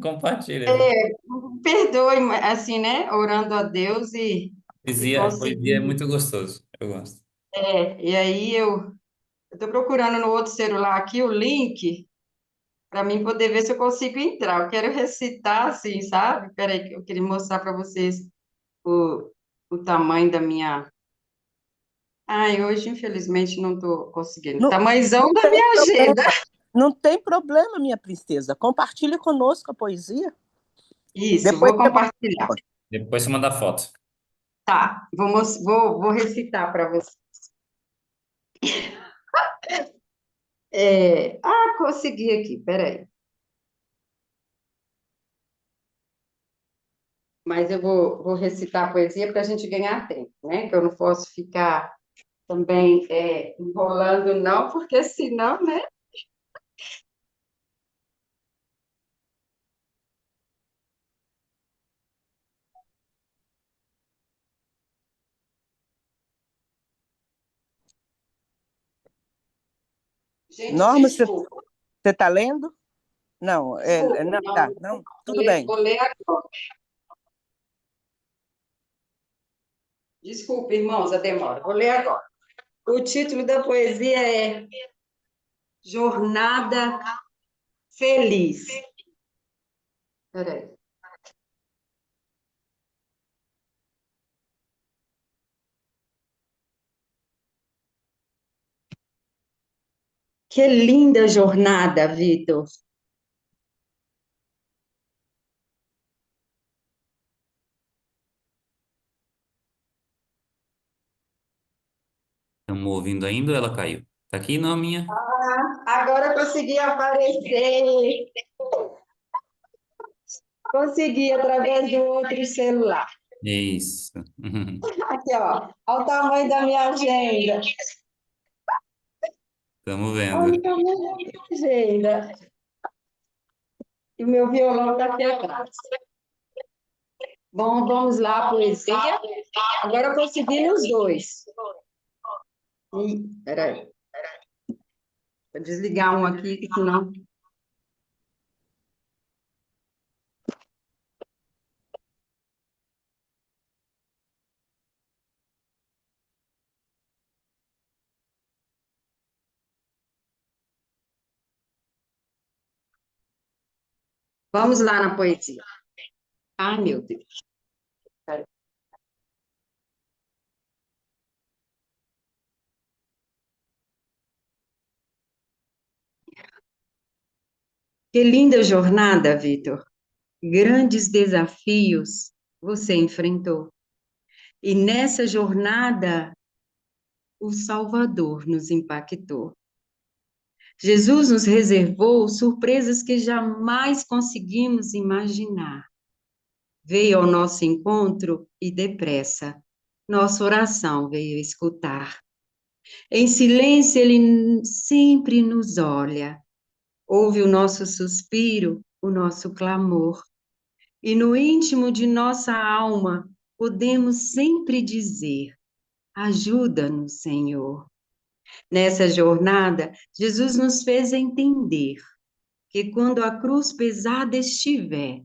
compartilha, viu? perdoe, assim, né? Orando a Deus e Poesia é conseguir. muito gostoso. Eu gosto. E aí eu estou procurando no outro celular aqui o link para mim poder ver se eu consigo entrar. Eu quero recitar assim, sabe? Peraí, que eu queria mostrar para vocês o, o tamanho da minha. Ai, hoje, infelizmente, não estou conseguindo. Não, Tamanhozão não da tem minha agenda. problema. Não tem problema, minha princesa. Compartilhe conosco a poesia. Isso, Depois vou você manda compartilhar. foto. Depois você manda foto. Tá, vou recitar para vocês. Consegui aqui, peraí. Mas eu vou recitar a poesia para a gente ganhar tempo, né? Que eu não posso ficar também enrolando, não, porque senão, né? Gente, Norma, você desculpa, está lendo? Não, desculpa, não, não, tá, não, tudo bem. vou ler agora. Desculpa, irmãos, a demora. Vou ler agora. O título da poesia é Jornada Feliz. Peraí. Que linda jornada, Vitor. Estamos ouvindo ainda ou ela caiu? Tá aqui, não, minha? Agora eu consegui aparecer. Consegui através do outro celular. Isso. Aqui, ó. Olha o tamanho da minha agenda. Estamos Olha o vendo. tamanho da minha agenda. E o meu violão está aqui atrás. Bom, vamos lá, poesia. Agora eu consegui nos dois. Peraí. Vou desligar um aqui, que senão. Vamos lá na poesia. Ai, meu Deus. Peraí. Que linda jornada, Vitor. Grandes desafios você enfrentou. E nessa jornada, o Salvador nos impactou. Jesus nos reservou surpresas que jamais conseguimos imaginar. Veio ao nosso encontro e depressa, nossa oração veio escutar. Em silêncio, ele sempre nos olha, ouve o nosso suspiro, o nosso clamor. E no íntimo de nossa alma, podemos sempre dizer: ajuda-nos, Senhor. Nessa jornada, Jesus nos fez entender que quando a cruz pesada estiver,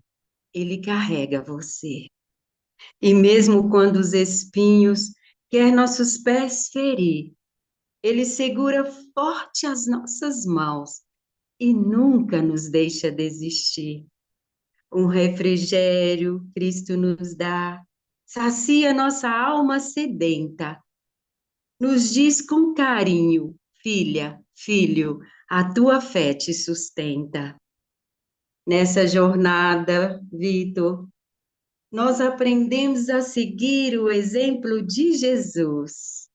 Ele carrega você. E mesmo quando os espinhos quer nossos pés ferir, Ele segura forte as nossas mãos e nunca nos deixa desistir. Um refrigério Cristo nos dá, sacia nossa alma sedenta, nos diz com carinho: filha, filho, a tua fé te sustenta. Nessa jornada, Vitor, nós aprendemos a seguir o exemplo de Jesus,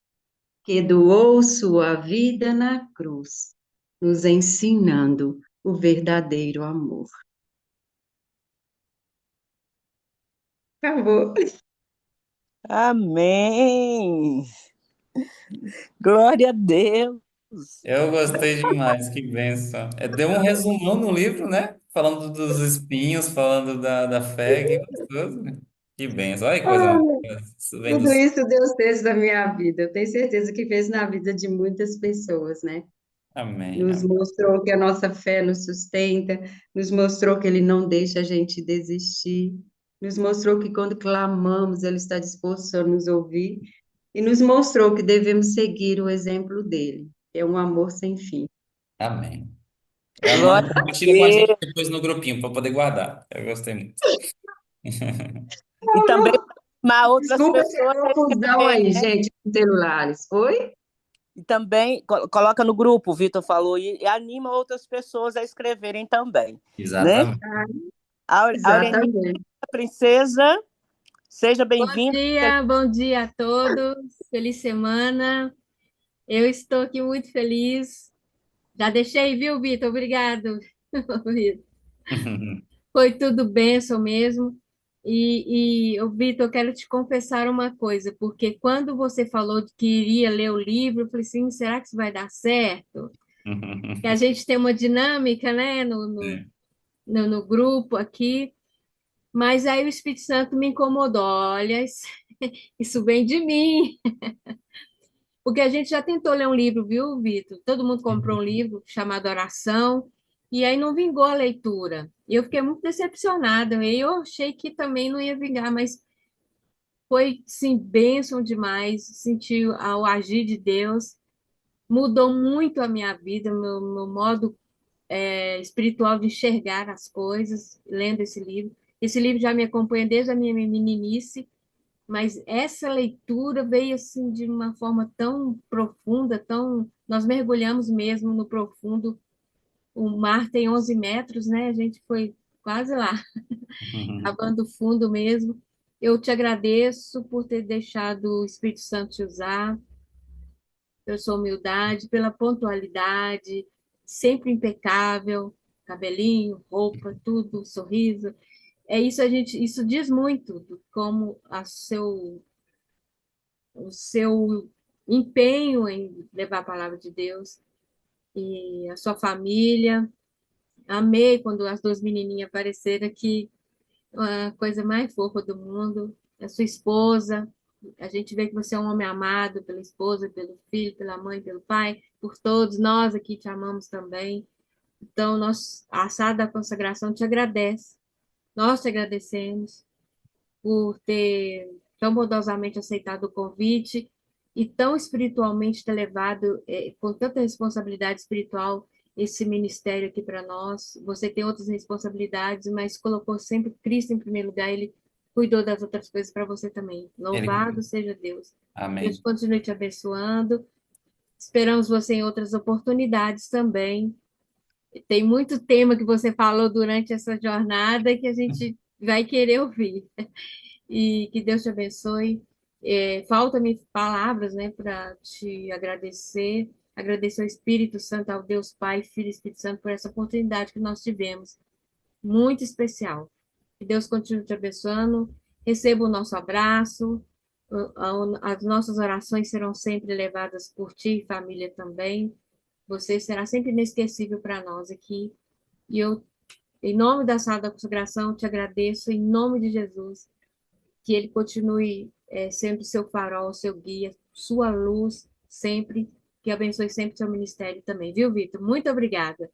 que doou sua vida na cruz, nos ensinando o verdadeiro amor. Acabou. Amém. Glória a Deus. Eu gostei demais, que bênção. Deu um resumão no livro, né? Falando dos espinhos, falando da fé, que gostoso. Que bênção. Olha que coisa maravilhosa. Isso vem do Tudo céu. isso Deus fez na minha vida. Eu tenho certeza que fez na vida de muitas pessoas, né? Amém, Nos amém. mostrou que a nossa fé nos sustenta, nos mostrou que Ele não deixa a gente desistir, nos mostrou que quando clamamos, Ele está disposto a nos ouvir. e nos mostrou que devemos seguir o exemplo dele. É um amor sem fim. Amém. Amanda, Glória a compartilha com a gente Deus. depois no grupinho para poder guardar. Eu gostei muito. E também chamar outras Desculpa pessoas essa a confusão escreverem, aí, né? gente, com celulares. Oi? E também coloca no grupo, o Vitor falou, e anima outras pessoas a escreverem também, né? Exatamente. Ah, Aureliana, exatamente. princesa, seja bem-vinda. Bom dia a todos. Feliz semana. Eu estou aqui muito feliz. Já deixei, viu, Vitor? Obrigado. Vitor. Foi tudo bênção mesmo. Vitor, eu quero te confessar uma coisa, porque quando você falou que iria ler o livro, eu falei assim, será que isso vai dar certo? Que a gente tem uma dinâmica, né, no grupo aqui, mas aí o Espírito Santo me incomodou. Olha, isso vem de mim. Porque a gente já tentou ler um livro, viu, Vitor? Todo mundo comprou um livro chamado Oração, e aí não vingou a leitura. E eu fiquei muito decepcionada. E eu achei que também não ia vingar, mas foi, sim, bênção demais. Senti o agir de Deus. Mudou muito a minha vida, meu modo espiritual de enxergar as coisas, lendo esse livro. Esse livro já me acompanha desde a minha meninice, mas essa leitura veio assim de uma forma tão profunda, tão nós mergulhamos mesmo no profundo. O mar tem 11 metros, né? A gente foi quase lá, cavando fundo mesmo. Eu te agradeço por ter deixado o Espírito Santo te usar, pela sua humildade, pela pontualidade, sempre impecável, cabelinho, roupa, tudo, sorriso. É isso, isso diz muito do como o seu empenho em levar a palavra de Deus e a sua família. Amei quando as duas menininhas apareceram aqui, a coisa mais fofa do mundo. A sua esposa, a gente vê que você é um homem amado pela esposa, pelo filho, pela mãe, pelo pai, por todos. Nós aqui te amamos também. Então, a Sala da Consagração te agradece. Nós te agradecemos por ter tão bondosamente aceitado o convite e tão espiritualmente ter levado, com tanta responsabilidade espiritual, esse ministério aqui para nós. Você tem outras responsabilidades, mas colocou sempre Cristo em primeiro lugar, ele cuidou das outras coisas para você também. Louvado seja Deus. Deus Amém. continue te abençoando. Esperamos você em outras oportunidades também. Tem muito tema que você falou durante essa jornada que a gente vai querer ouvir. E que Deus te abençoe. Falta-me palavras, né, para te agradecer. Agradecer ao Espírito Santo, ao Deus Pai, Filho e Espírito Santo, por essa oportunidade que nós tivemos. Muito especial. Que Deus continue te abençoando. Receba o nosso abraço. As nossas orações serão sempre levadas por ti e família também. Você será sempre inesquecível para nós aqui. E eu, em nome da Sala da Consagração, te agradeço, em nome de Jesus, que ele continue sendo seu farol, seu guia, sua luz, sempre, que abençoe sempre seu ministério também, viu, Vitor? Muito obrigada.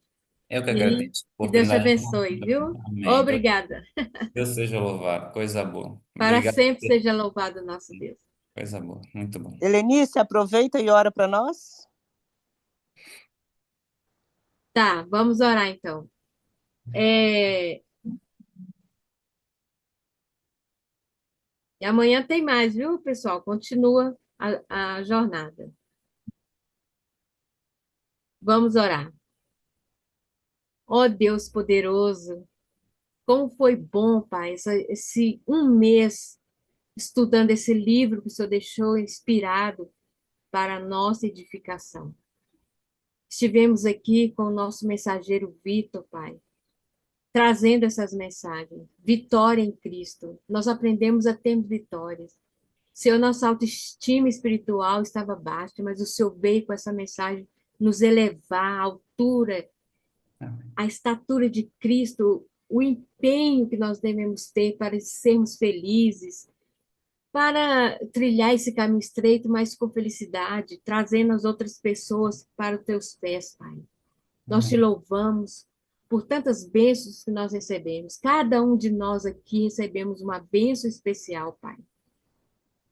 Eu que E agradeço a que Deus te oportunidade de abençoe, participar. viu? Amém. Obrigada. Deus seja louvado. Coisa boa. Para Obrigado. sempre seja louvado nosso Deus. Coisa boa. Muito bom. Helenice, aproveita e ora para nós. Tá, vamos orar então. E amanhã tem mais, viu, pessoal? Continua a jornada. Vamos orar. Ó Deus poderoso, como foi bom, Pai, esse um mês estudando esse livro que o Senhor deixou inspirado para a nossa edificação. Estivemos aqui com o nosso mensageiro Vitor, Pai, trazendo essas mensagens. Vitória em Cristo. Nós aprendemos a ter vitórias. Senhor, nossa autoestima espiritual estava baixa, mas o Senhor veio com essa mensagem nos elevar à altura, à estatura de Cristo, o empenho que nós devemos ter para sermos felizes, para trilhar esse caminho estreito, mas com felicidade, trazendo as outras pessoas para os teus pés, Pai. Nós te louvamos por tantas bênçãos que nós recebemos. Cada um de nós aqui recebemos uma bênção especial, Pai.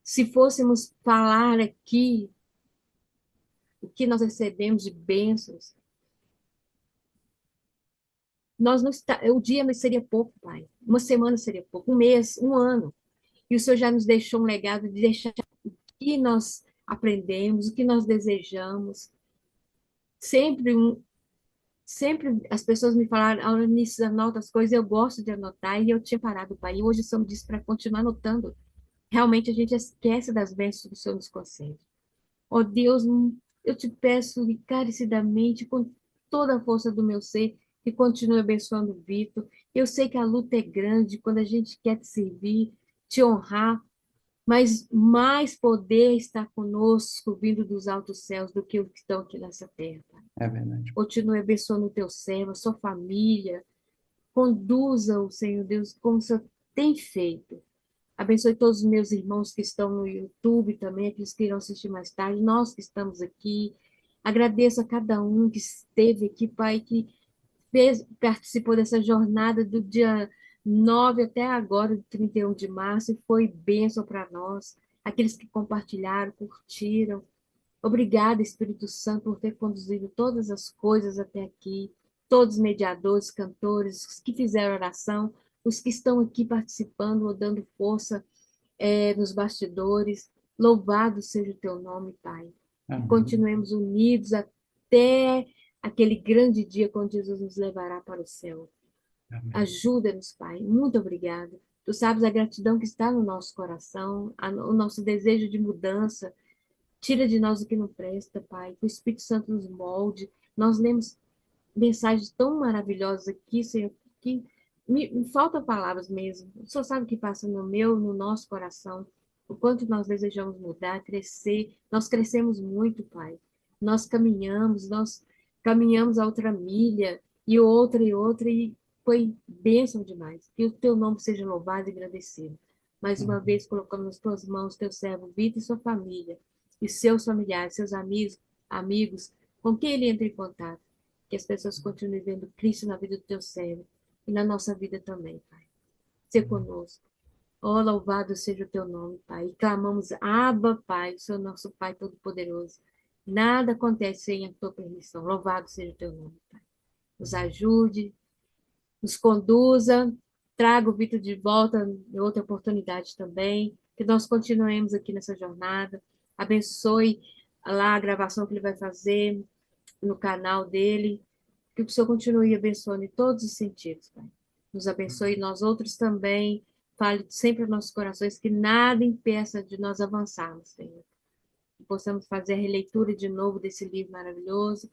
Se fôssemos falar aqui o que nós recebemos de bênçãos, nós não está, o dia não seria pouco, Pai. Uma semana seria pouco, um mês, um ano. E o Senhor já nos deixou um legado de deixar o que nós aprendemos, o que nós desejamos. Sempre, sempre as pessoas me falaram, ao início anota as coisas, eu gosto de anotar, e eu tinha parado, Pai. E hoje o Senhor me disse para continuar anotando. Realmente a gente esquece das bênçãos que o Senhor nos concede. Ó Deus, eu te peço encarecidamente, com toda a força do meu ser, que continue abençoando o Vitor. Eu sei que a luta é grande quando a gente quer te servir, te honrar, mas mais poder está conosco, vindo dos altos céus, do que os que estão aqui nessa terra, Pai. É verdade. Continue abençoando o teu servo, a sua família. Conduza-o, Senhor Deus, como o Senhor tem feito. Abençoe todos os meus irmãos que estão no YouTube também, aqueles que irão assistir mais tarde, nós que estamos aqui. Agradeço a cada um que esteve aqui, Pai, que participou dessa jornada do dia 9 até agora, do 31 de março, e foi bênção para nós. Aqueles que compartilharam, curtiram. Obrigada, Espírito Santo, por ter conduzido todas as coisas até aqui. Todos os mediadores, cantores, os que fizeram oração, os que estão aqui participando ou dando força nos bastidores. Louvado seja o teu nome, Pai. E Amém. continuemos unidos até aquele grande dia quando Jesus nos levará para o céu. Amém. Ajuda-nos, Pai. Muito obrigado. Tu sabes a gratidão que está no nosso coração, o nosso desejo de mudança. Tira de nós o que não presta, Pai. Que o Espírito Santo nos molde. Nós lemos mensagens tão maravilhosas aqui, Senhor, que me faltam palavras mesmo. O Senhor sabe o que passa no meu, no nosso coração. O quanto nós desejamos mudar, crescer. Nós crescemos muito, Pai. Nós caminhamos a outra milha, e outra, e foi bênção demais. Que o teu nome seja louvado e agradecido. Mais uma vez, colocamos nas tuas mãos teu servo Vitor e sua família, e seus familiares, seus amigos, com quem ele entra em contato. Que as pessoas continuem vendo Cristo na vida do teu servo e na nossa vida também, Pai. Ser conosco. Oh, louvado seja o teu nome, Pai. E clamamos, Abba, Pai, o Senhor nosso Pai Todo-Poderoso. Nada acontece sem a tua permissão. Louvado seja o teu nome, Pai. Nos ajude, nos conduza, traga o Vitor de volta em outra oportunidade também. Que nós continuemos aqui nessa jornada. Abençoe lá a gravação que ele vai fazer no canal dele. Que o Senhor continue abençoando em todos os sentidos, Pai. Nos abençoe nós outros também. Fale sempre aos nossos corações que nada impeça de nós avançarmos, Senhor. Que possamos fazer a releitura de novo desse livro maravilhoso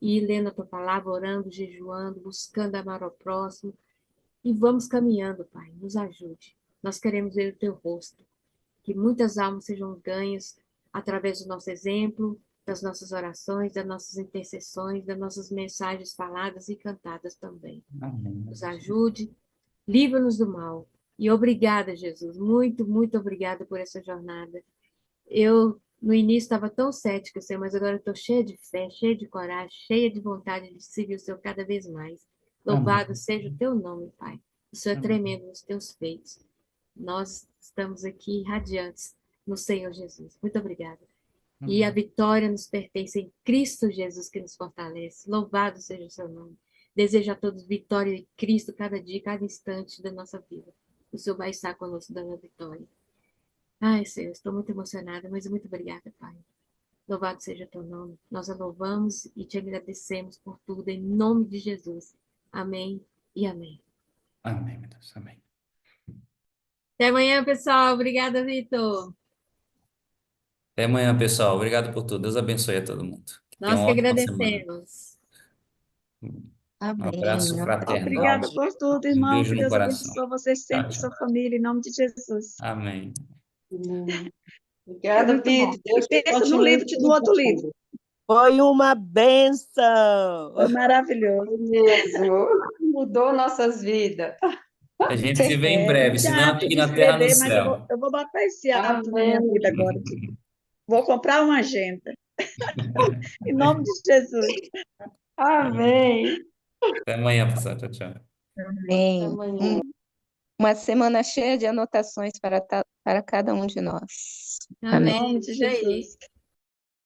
e ir lendo a tua palavra, orando, jejuando, buscando amar ao próximo. E vamos caminhando, Pai. Nos ajude. Nós queremos ver o teu rosto. Que muitas almas sejam ganhas através do nosso exemplo, das nossas orações, das nossas intercessões, das nossas mensagens faladas e cantadas também. Amém. Nos ajude, livra-nos do mal. E obrigada, Jesus. Muito, muito obrigada por essa jornada. Eu, no início, estava tão cética, Senhor, mas agora estou cheia de fé, cheia de coragem, cheia de vontade de seguir o Senhor cada vez mais. Louvado seja o teu nome, Pai. O Senhor é tremendo nos teus feitos. Nós estamos aqui radiantes no Senhor Jesus. Muito obrigada. E a vitória nos pertence em Cristo Jesus, que nos fortalece. Louvado seja o seu nome. Desejo a todos vitória em Cristo cada dia, cada instante da nossa vida. O Senhor vai estar conosco dando a vitória. Ai, Senhor, estou muito emocionada, mas muito obrigada, Pai. Louvado seja o teu nome. Nós a louvamos e te agradecemos por tudo, em nome de Jesus. Amém e amém. Amém, meu Deus. Amém. Até amanhã, pessoal. Obrigada, Vitor. Até amanhã, pessoal. Obrigado por tudo. Deus abençoe a todo mundo. Tenha Nós uma que ótima semana. agradecemos. Um Amém. abraço fraternal. Obrigada por tudo, Um irmão. beijo Que no Deus coração. abençoe vocês Tchau, sempre, tchau. sua família, em nome de Jesus. Amém. Amém. Foi Obrigada, muito bom. Vitor. Deus E pensa no continue livro, no outro livro. utilizando. Foi uma benção. Foi maravilhoso. Foi mesmo. Mudou nossas vidas. A gente se vê em breve, Esse se não hábito aqui de na terra, no escrever, mas céu. eu vou botar esse hábito na minha Amém. vida agora. Vou comprar uma agenda. Em nome de Jesus. Amém. Até amanhã, pessoal. Tchau, tchau. Amém. Até amanhã. uma semana cheia de anotações para cada um de nós. Em Amém. nome de Isso aí. Jesus.